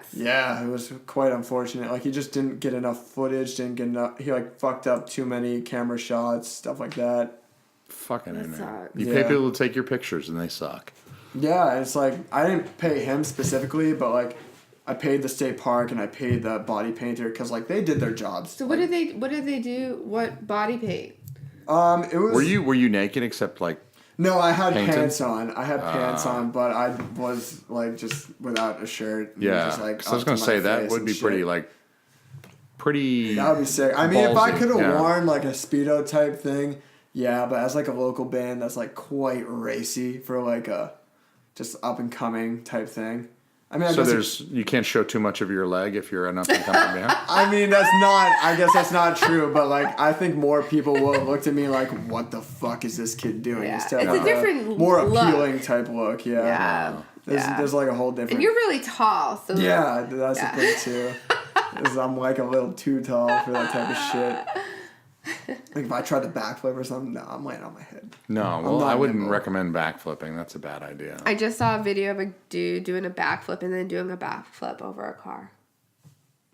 C: sucks.
B: Yeah, it was quite unfortunate. Like he just didn't get enough footage. Didn't get enough. He like fucked up too many camera shots, stuff like that.
A: Fucking in there.
C: sucks.
A: You pay people to take your pictures, and they suck.
B: Yeah, it's like I didn't pay him specifically, but like I paid the state park and I paid the body painter because like they did their jobs.
C: So what did they do? What body paint?
B: It was.
A: Were you naked except like?
B: No, I had
A: Painted?
B: pants on. But I was like just without a shirt. And
A: Yeah,
B: just, like,
A: so I was
B: up
A: gonna
B: to
A: say
B: my
A: that
B: face
A: would
B: and
A: be
B: shit.
A: pretty.
B: That would be sick. I mean, if I
A: ballsy,
B: could have
A: yeah.
B: worn like a Speedo type thing, yeah, but as like a local band that's like quite racy for like a just up and coming type thing. I mean,
A: So you can't show too much of your leg if you're an up and coming band.
B: I mean, I guess that's not true, but like, I think more people will have looked at me like, what the fuck is this kid doing?
C: Yeah.
B: Instead
C: It's
B: of
C: a different
B: more
C: look.
B: appealing type look, yeah.
C: Yeah.
B: There's like a whole different.
C: And you're really tall, so
B: yeah, that's
C: Yeah.
B: the thing too. Is I'm like a little too tall for that type of shit. Like if I tried to backflip or something, no, I'm laying on my head.
A: No, well,
B: not
A: I wouldn't
B: nimble.
A: recommend backflipping. That's a bad idea.
C: I just saw a video of a dude doing a backflip and then doing a backflip over a car.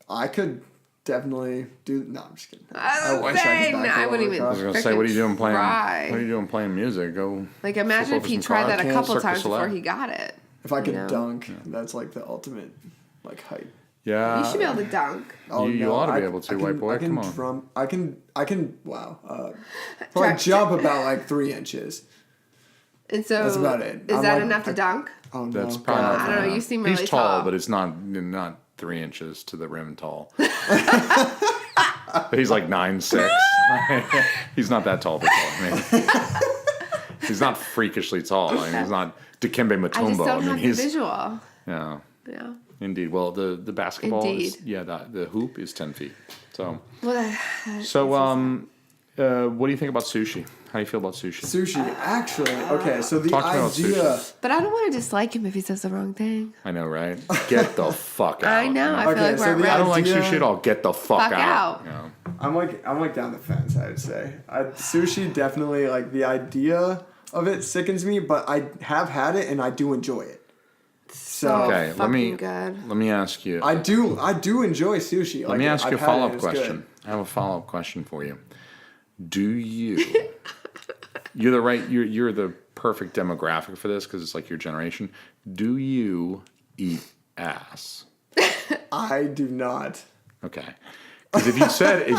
B: I could definitely do. No, I'm just kidding.
C: I was
B: wish I could
C: saying,
B: backflip
C: I
B: over
C: wouldn't
B: a
C: even.
B: car.
A: I was gonna say, what are you doing playing?
C: Try.
A: What are you doing playing music? Go.
C: Like imagine
A: flip
C: if
A: over
C: he
A: some
C: tried
A: cars.
C: that a
B: Can't
C: couple
A: Cirque du
C: times before
A: Soleil.
C: he got it.
B: If I could
C: know?
B: dunk, that's like the ultimate like height.
A: Yeah.
C: You should be able to dunk.
B: Oh,
A: You
B: no,
A: ought to be
B: I-
A: able to,
B: I can-
A: white boy.
B: I can
A: Come on.
B: I can. Wow. Probably
C: Track-
B: jump about like 3 inches.
C: And so
B: That's about it.
C: Is
B: I'm
C: that
B: like-
C: enough to dunk?
B: Oh no.
A: That's probably
B: God.
A: not.
C: I don't know,
A: enough.
C: you seem really
A: He's tall,
C: tall.
A: but it's not 3 inches to the rim tall. He's like 9'6". He's not that tall, but tall. I mean, He's not freakishly tall. I mean, he's not Dikembe Mutombo.
C: I just don't have
A: he's
C: the visual.
A: Yeah.
C: Yeah.
A: Indeed. Well, the basketball
C: Indeed.
A: the hoop is 10 feet. So,
C: Well,
A: what do you think about sushi? How do you feel about sushi?
B: Sushi, actually. Okay, so the
A: Talk to me about
B: idea.
A: sushi.
C: but I don't want to dislike him if he says the wrong thing.
A: I know, right? Get the fuck out.
C: I know. I feel
B: Okay,
C: like
B: so
C: we're
B: the
A: I don't like
B: idea-
A: sushi at all. Get the fuck out.
C: out.
A: Yeah.
B: I'm like down the fence, I would say. Sushi definitely, like, the idea of it sickens me, but I have had it and I do enjoy it. So
A: Okay, let me
C: good.
A: let me ask you.
B: I do enjoy sushi.
A: Let me ask you a follow-up question. I have a follow-up question for you. Do you? You're the perfect demographic for this because it's like your generation. Do you eat ass?
B: I do not.
A: Okay. Because if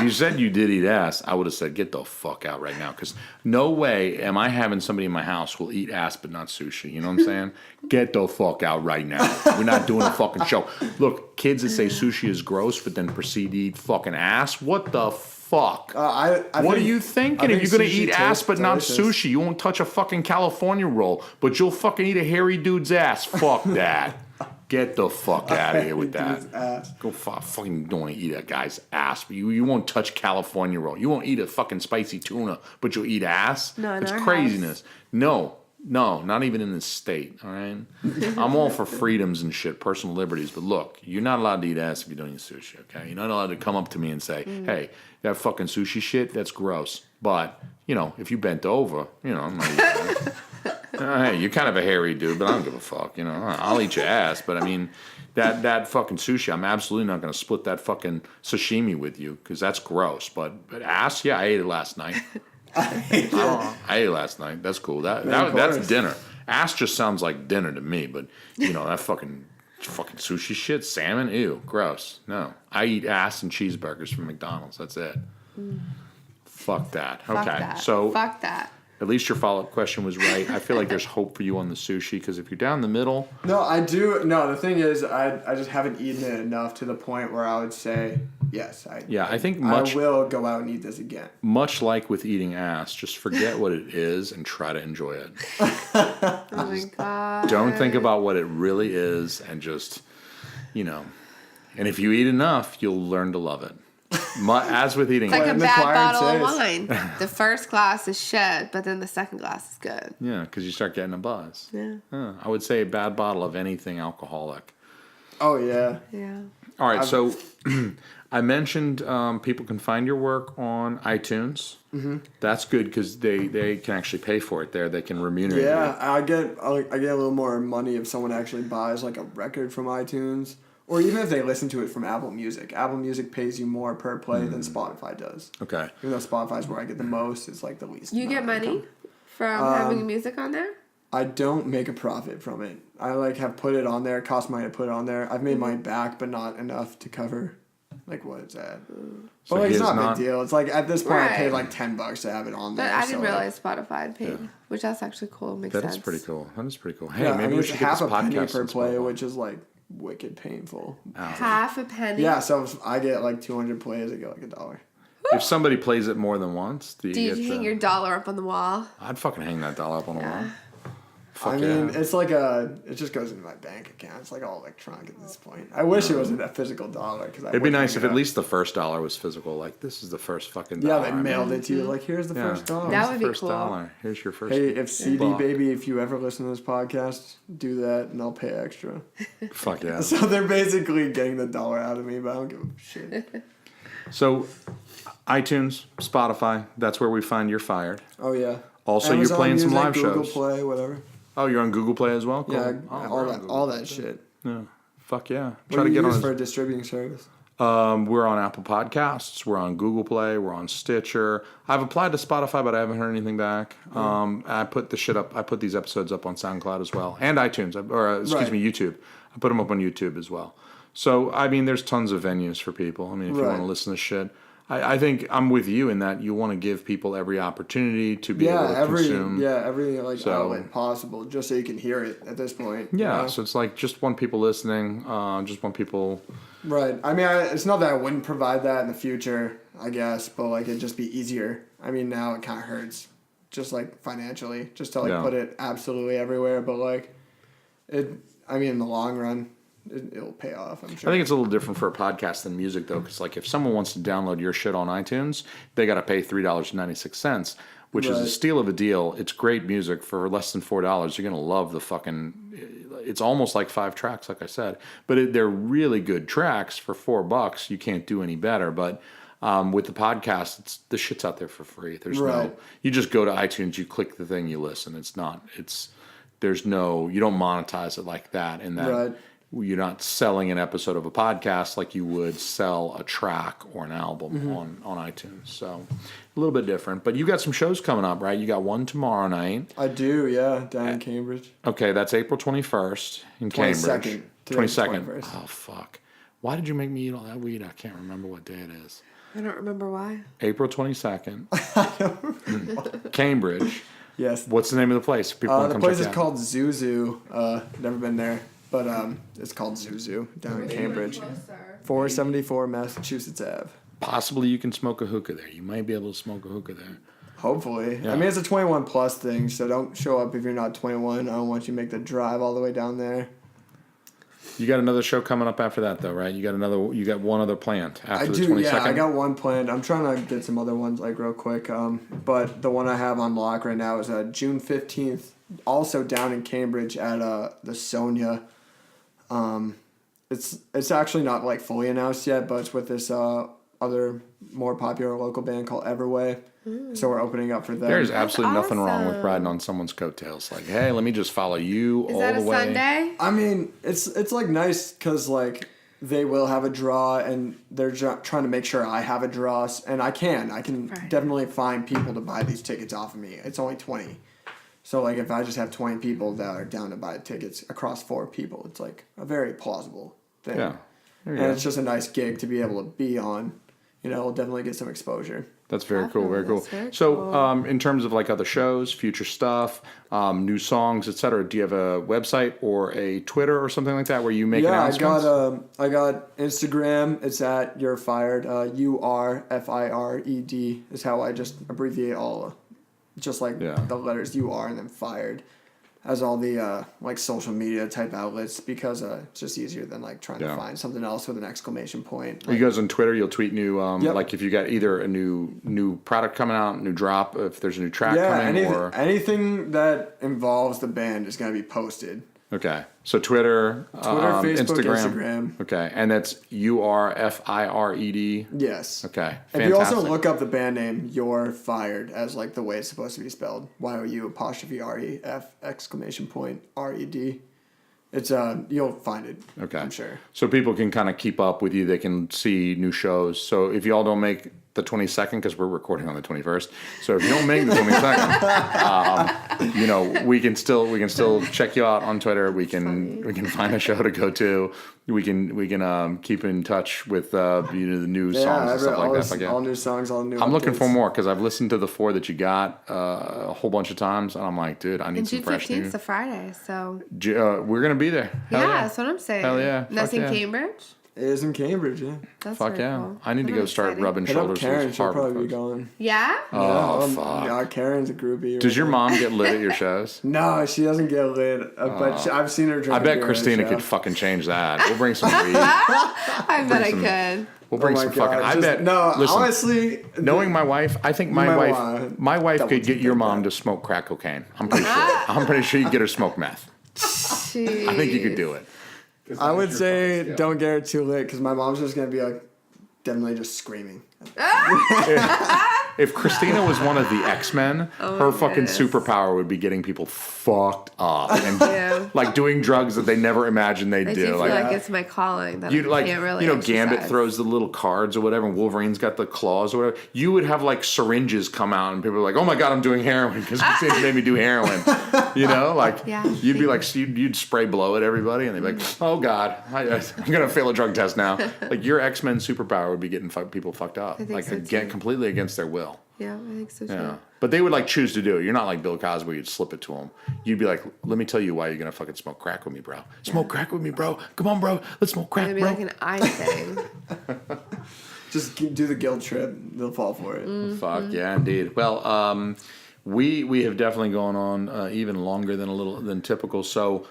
A: you said you did eat ass, I would have said get the fuck out right now. Because no way am I having somebody in my house who will eat ass but not sushi. You know what I'm saying? Get the fuck out right now. We're not doing a fucking show. Look, kids that say sushi is gross but then proceed to eat fucking ass. What the fuck? What are you thinking? If you're gonna eat ass but not sushi, you won't touch a fucking California roll, but you'll fucking eat a hairy dude's ass. Fuck that. Get the fuck out of here with that. Go fucking don't want to eat a guy's ass. But you won't touch California roll. You won't eat a fucking spicy tuna, but you'll eat ass?
C: No,
A: it's craziness. House. No, not even in this state, all right? I'm all for freedoms and shit, personal liberties, but look, you're not allowed to eat ass if you don't eat sushi, okay? You're not allowed to come up to me and say, hey, that fucking sushi shit, that's gross. But, if you bent over, I'm not eating that. Hey, you're kind of a hairy dude, but I don't give a fuck. I'll eat your ass, but I mean, that fucking sushi, I'm absolutely not going to split that fucking sashimi with you because that's gross. But ass, yeah, I ate it last night. I ate it last night. That's cool. That's dinner. Ass just sounds like dinner to me, but that fucking sushi shit, salmon, ew, gross. No, I eat ass and cheeseburgers from McDonald's. That's it. Fuck that. Okay, so
C: fuck that.
A: At least your follow-up question was right. I feel like there's hope for you on the sushi because if you're down the middle...
B: No, I do. No, the thing is, I just haven't eaten it enough to the point where I would say, yes, I will go out and eat this again.
A: Much like with eating ass, just forget what it is and try to enjoy it.
C: Oh my God.
A: Don't think about what it really is and just, And if you eat enough, you'll learn to love it. As with eating,
C: it's like a bad bottle of wine. The first glass is shit, but then the second glass is good.
A: Yeah, because you start getting a buzz.
C: Yeah.
A: I would say a bad bottle of anything alcoholic.
B: Oh yeah.
C: Yeah.
A: All right, so I mentioned people can find your work on iTunes. Mm-hmm. That's good because they can actually pay for it there. They can remunerate.
B: Yeah, I get a little more money if someone actually buys like a record from iTunes. Or even if they listen to it from Apple Music. Apple Music pays you more per play than Spotify does.
A: Okay.
B: Even though Spotify's where I get the most, it's like the least.
C: You get money from having music on there?
B: I don't make a profit from it. I have put it on there. It costs money to put it on there. I've made money back, but not enough to cover what it's at.
A: So
B: but it's not a big deal. It's at this point I paid $10 to have it on there.
C: But I didn't realize Spotify had paid, which that's actually cool. Makes sense.
A: That is pretty cool. Hey, maybe we should get this podcast
B: half a penny per play, which is wicked painful.
C: Half a penny?
B: Yeah, so if I get 200 plays, I get $1.
A: If somebody plays it more than once,
C: do you hang your dollar up on the wall?
A: I'd fucking hang that dollar up on the wall.
B: I mean, it's it just goes into my bank account. It's all electronic at this point. I wish it wasn't a physical dollar.
A: It'd be nice if at least the first dollar was physical. This is the first fucking dollar.
B: Yeah, they mailed it to you. Here's the first dollar.
C: That would be
A: first
C: cool.
A: $1. Here's your first.
B: Hey, if CD Baby, if you ever listen to this podcast, do that and I'll pay extra.
A: Fuck yeah.
B: So they're basically getting the dollar out of me, but I don't give a shit.
A: So, iTunes, Spotify, that's where we find You're Fired.
B: Oh, yeah.
A: Also,
B: Amazon
A: you're playing
B: Music,
A: some live
B: Google
A: shows.
B: Play, whatever.
A: Oh, you're on Google Play as well? Cool.
B: Yeah, all that shit.
A: Yeah. Fuck yeah.
B: What do you use for a distributing service?
A: We're on Apple Podcasts. We're on Google Play. We're on Stitcher. I've applied to Spotify, but I haven't heard anything back. I put the shit up. I put these episodes up on SoundCloud as well, and iTunes, YouTube. I put them up on YouTube as well. So I mean, there's tons of venues for people. I mean, if you want to listen to shit. I think I'm with you in that you want to give people every opportunity to be able to consume.
B: Yeah, every outlet possible, just so you can hear it at this point.
A: Yeah, so it's just want people listening, just want people...
B: Right. I mean, it's not that I wouldn't provide that in the future, I guess, but it'd just be easier. I mean, now it kind of hurts just like financially, just to like put it absolutely everywhere. But like, in the long run, it'll pay off, I'm sure.
A: I think it's a little different for a podcast than music, though, because like if someone wants to download your shit on iTunes, they got to pay $3.96, which is a steal of a deal. It's great music for less than $4. You're gonna love the fucking. It's almost like 5 tracks, like I said, but they're really good tracks for $4. You can't do any better, but. With the podcast, the shit's out there for free. There's you just go to iTunes, you click the thing, you listen. You don't monetize it like that. In that you're not selling an episode of a podcast like you would sell a track or an album on iTunes. So a little bit different. But you got some shows coming up, right? You got one tomorrow night.
B: I do, yeah, down in Cambridge.
A: Okay, that's April 21st in Cambridge. 22nd. Oh, fuck. Why did you make me eat all that weed? I can't remember what day it is.
C: I don't remember why.
A: April 22nd. I don't remember. Cambridge.
B: Yes.
A: What's the name of the place?
B: The place is called Zuzu. Never been there, but it's called Zuzu down in Cambridge. 474 Massachusetts Ave.
A: Possibly you can smoke a hookah there. You might be able to smoke a hookah there.
B: Hopefully. Yeah. I mean, it's a 21 plus thing, so don't show up if you're not 21. I don't want you to make the drive all the way down there.
A: You got another show coming up after that, though, right? You got one other planned after the 22nd?
B: Yeah, I got one planned. I'm trying to get some other ones, like, real quick. But the one I have on lock right now is June 15th, also down in Cambridge at the Sonia. It's actually not, like, fully announced yet, but it's with this other more popular local band called Everway. So we're opening up for them.
A: There's absolutely nothing wrong with riding on someone's coattails. Like, hey, let me just follow you all the way.
C: Is that a Sunday?
B: I mean, it's like nice because like they will have a draw and they're trying to make sure I have a draw, and I can definitely find people to buy these tickets off of me. It's only 20, so like if I just have 20 people that are down to buy tickets across 4 people, it's like a very plausible thing. Yeah, and it's just a nice gig to be able to be on. It'll definitely get some exposure.
A: That's very cool. Very cool. So, in terms of like other shows, future stuff, new songs, etc., do you have a website or a Twitter or something like that where you make announcements?
B: I got Instagram. It's at You're Fired. URFIRED is how I just abbreviate all, just like the letters UR and then fired, as all the like social media type outlets, because it's just easier than like trying to find something else with an exclamation point.
A: You guys on Twitter, you'll tweet new like if you got either a new product coming out, new drop, if there's a new track coming, or
B: anything that involves the band is going to be posted.
A: Okay, so Twitter,
B: Facebook, Instagram.
A: Okay, and that's URFIRED.
B: Yes.
A: Okay, fantastic.
B: If you also look up the band name, You're Fired, as like the way it's supposed to be spelled, YOU''REF exclamation point RED. It's you'll find it. Okay, I'm sure.
A: So people can kind of keep up with you. They can see new shows. So if you all don't make the 22nd, because we're recording on the 21st. So if you don't make the 22nd, we can still check you out on Twitter. We can find a show to go to. We can keep in touch with the new songs and stuff like that.
B: All new songs, all new.
A: I'm looking for more because I've listened to the 4 that you got a whole bunch of times, and I'm like, dude, I need some fresh news.
C: June 15th is a Friday, so
A: we're gonna be there.
C: That's what I'm saying.
A: Hell yeah!
C: That's in Cambridge.
B: It is in Cambridge, yeah.
C: That's
A: Fuck yeah!
C: Cool.
A: I need to go start rubbing shoulders
B: Karen,
A: with
B: she'll probably
A: folks.
B: be going.
C: Yeah?
A: Oh, fuck.
B: Yeah, Karen's a groupie.
A: Does your mom get lit at your shows?
B: No, she doesn't get lit, but I've seen her drink.
A: I bet Christina could fucking change that. We'll bring some weed.
C: I bet I could.
A: We'll bring some fucking. I bet.
B: No,
A: listen,
B: honestly,
A: knowing my wife, I think my wife could get your mom to smoke crack cocaine. I'm pretty sure you could get her to smoke meth.
C: Jeez.
A: I think you could do it.
B: I would say don't get her too lit because my mom's just gonna be like definitely just screaming.
A: If Christina was one of the X-Men, her fucking superpower would be getting people fucked up and like doing drugs that they never imagined they'd do.
C: I feel like it's my calling that I can't really
A: Gambit throws the little cards or whatever, and Wolverine's got the claws or whatever. You would have like syringes come out, and people are like, "Oh my god, I'm doing heroin because Christina made me do heroin." You'd be like, you'd spray blow at everybody, and they'd be like, "Oh god, I'm gonna fail a drug test now." Like your X-Men superpower would be getting people fucked up, like completely against their will.
C: Yeah, I think so too.
A: Yeah. But they would like choose to do it. You're not like Bill Cosby, you'd slip it to them. You'd be like, let me tell you why you're going to fucking smoke crack with me, bro. Smoke crack with me, bro. Come on, bro. Let's smoke crack,
C: It'd be
A: bro.
C: like an eye thing.
B: Just do the guilt trip. They'll fall for it.
C: Mm-hmm.
A: Fuck yeah, indeed. Well, We have definitely gone on even longer than typical. So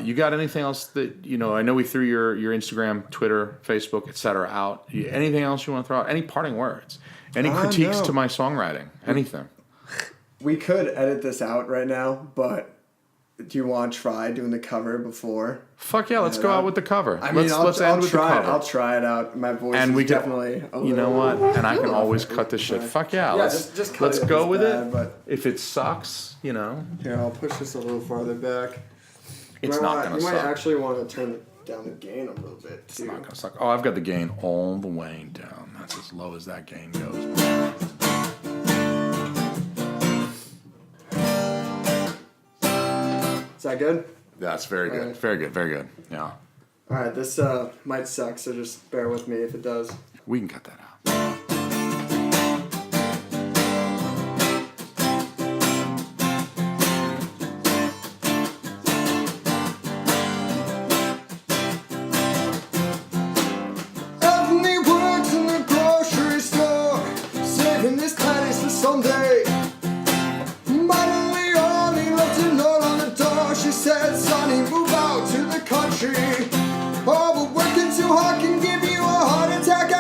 A: you got anything else that I know we threw your Instagram, Twitter, Facebook, etc. out. Anything else you want to throw out? Any parting words? Any critiques to my songwriting? Anything?
B: We could edit this out right now, but do you want to try doing the cover before?
A: Fuck yeah, let's go out with the cover.
B: Let's end with the cover. I'll try it out. My voice is definitely a little...
A: You know what? And I can always cut this shit. Fuck yeah.
B: Just cut
A: let's
B: it
A: go with
B: bad,
A: it.
B: But
A: if it sucks,
B: Here, I'll push this a little farther back.
A: It's not going to suck.
B: You might actually want to turn down the gain a little bit, too.
A: It's not going to suck. Oh, I've got the gain all the way down. That's as low as that gain goes.
B: Is that good?
A: That's very good. Right. Very good. Very good. Yeah.
B: All right. This might suck, so just bear with me if it does.
A: We can cut that out.
B: Anthony works in the grocery store, saving his pennies for someday. Said, Sonny, move out to the country. Oh, but working too hard can give you a heart attack.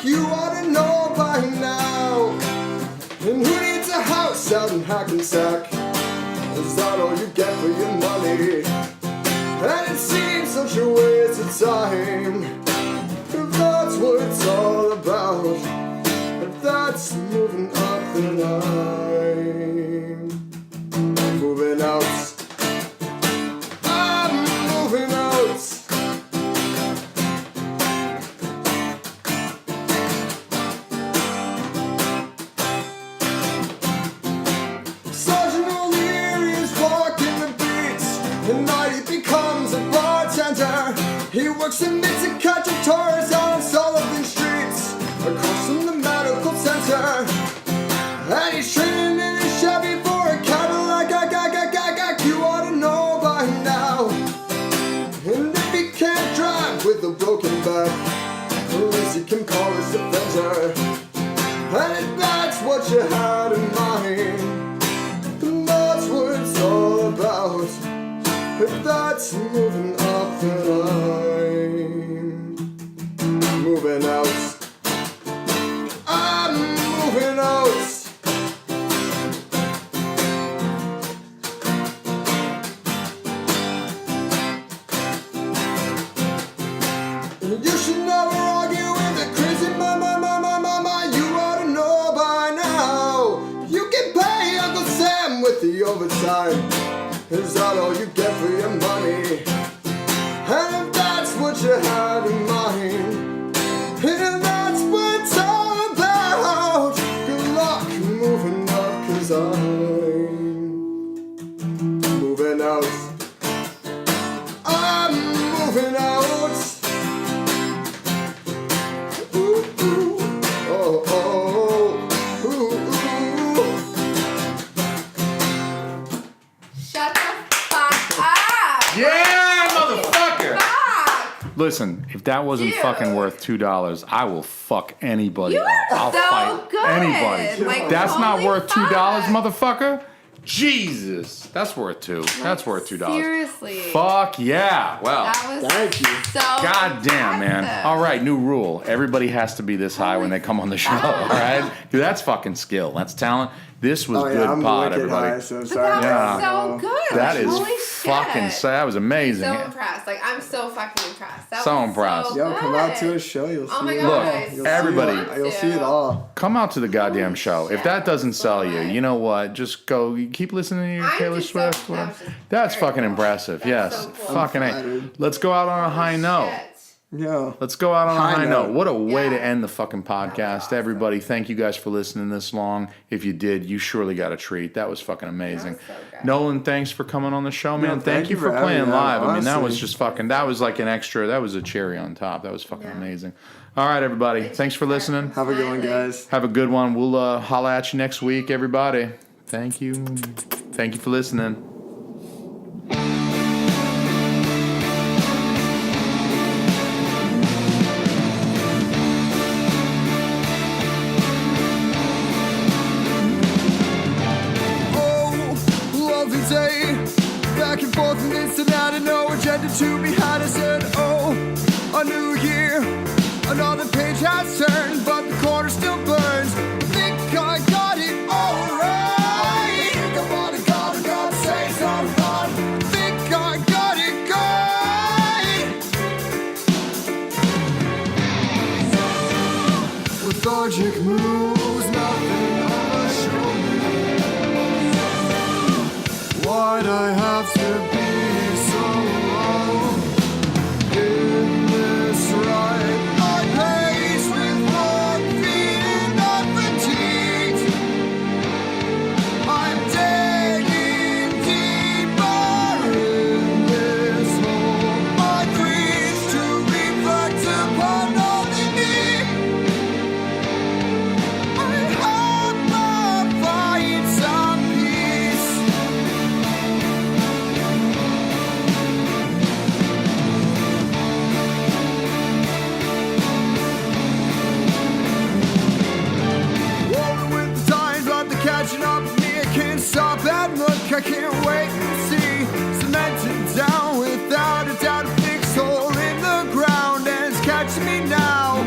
B: You ought to know by now. And who needs a house out in Hackensack? Is that all you get for your money? And it seems such a waste of time. If that's what it's all about, if that's moving up the line, moving out. He works in Mitsubishi tours on Sullivan Streets, across from the medical center. And he's training in a Chevy for a Cadillac. You ought to know by now. And if he can't drive with a broken back, at least he can call his defender. And if that's what you had in mind, then that's what it's all about. If that's moving up the line, moving out, I'm moving out. You should never argue with a crazy mama. You ought to know by now. You can pay Uncle Sam with the overtime. Is that all you get for your money? And if that's what you had in mind, and that's what it's all about, good luck moving up, 'cause I'm moving out. I'm moving out. Ooh, ooh, oh, oh, ooh, ooh.
C: Shut the fuck up!
A: Yeah, motherfucker!
C: Fuck!
A: Listen, if that wasn't fucking worth $2, I will fuck anybody.
C: You are
A: I'll
C: so
A: fight
C: good.
A: anybody.
C: Like,
A: That's not
C: holy
A: worth $2,
C: fuck.
A: motherfucker. Jesus, that's worth $2. That's worth $2.
C: Seriously.
A: Fuck yeah! Well,
C: That was
B: Thank you.
C: so
A: God damn, man.
C: impressive.
A: All right, new rule. Everybody has to be this high when they come on the show, all right? Dude, that's fucking skill. That's talent. This was good
B: I'm
A: pod,
B: wicked
A: everybody.
B: high, so
C: But
B: sorry.
C: that was so good.
A: That
C: Like,
A: is
C: holy
A: fucking
C: shit.
A: that was amazing.
C: So impressed. Like, I'm so fucking impressed. That
A: So
C: was
A: impressed.
C: So
B: Yo, come out to
C: good.
B: a show. You'll see
C: Oh my
B: it.
C: God,
A: Look,
C: I
A: everybody-
C: so want
B: You'll see it
C: to.
B: all.
A: Come out to the goddamn show. If that doesn't sell you,
C: Boy.
A: you know what? Just go. Keep listening to your
C: I'm
A: Taylor
C: just so-
A: Swift.
C: that was
A: whatever.
C: just
A: That's
C: very
A: fucking
C: cool.
A: impressive.
C: That's
A: Yes.
C: so cool.
A: Fucking A.
B: flattered.
A: Let's go out on a high note.
C: Shit.
B: Yeah.
A: Let's go out on a high note. What a way to
C: Yeah.
A: end the fucking podcast.
C: awesome.
A: Everybody, thank you guys for listening this long. If you did, you surely got a treat. That was fucking amazing.
C: That was so good.
A: Nolan, thanks for coming on the show, man.
B: No,
A: thank you for
B: having
A: playing
B: me.
A: live. I mean, that was
B: Honestly.
A: just fucking, that was like an extra, that was a cherry on top. That was fucking amazing. All right, everybody. Thanks for listening.
B: Have a good one, guys.
A: Have a good one. We'll holla at you next week, everybody. Thank you. Thank you for listening.
B: to be had. I said, oh, a new year, another page has turned, but the corner still burns. Think I got it all right. Think I gotta say something. Think I got it good. Lethargic moves, nothing on my shoulder. Why'd I have to be so alone in this ride? My pace with morphine, not fatigued. I'm digging deeper in this hole. My dreams to reflect upon only me. I hope I find some peace. Rolling with the times, but they're catching up with me. I can't stop and look, I can't wait and see. Cemented down without a doubt, a fixed hole in the ground, and it's catching me now.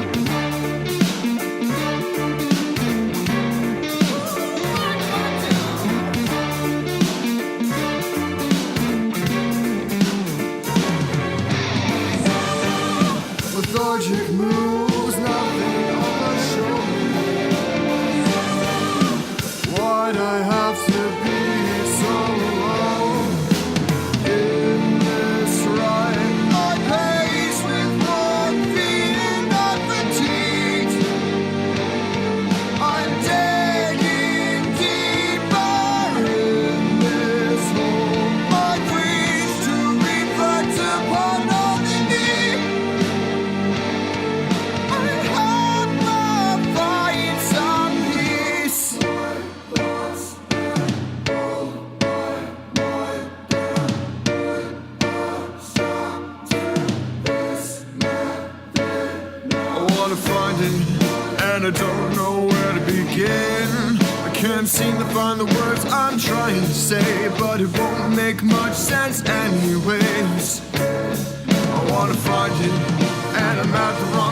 B: Lethargic moves, nothing on my shoulder. Why'd I have to be so alone in this ride? My pace with morphine, not fatigued. I'm digging deeper in this hole. My dreams to reflect upon only me. I hope I find some peace. I wanna find it, and I don't know where to begin. I can't seem to find the words I'm trying to say, but it won't make much sense anyways. I wanna find it, and I'm at the wrong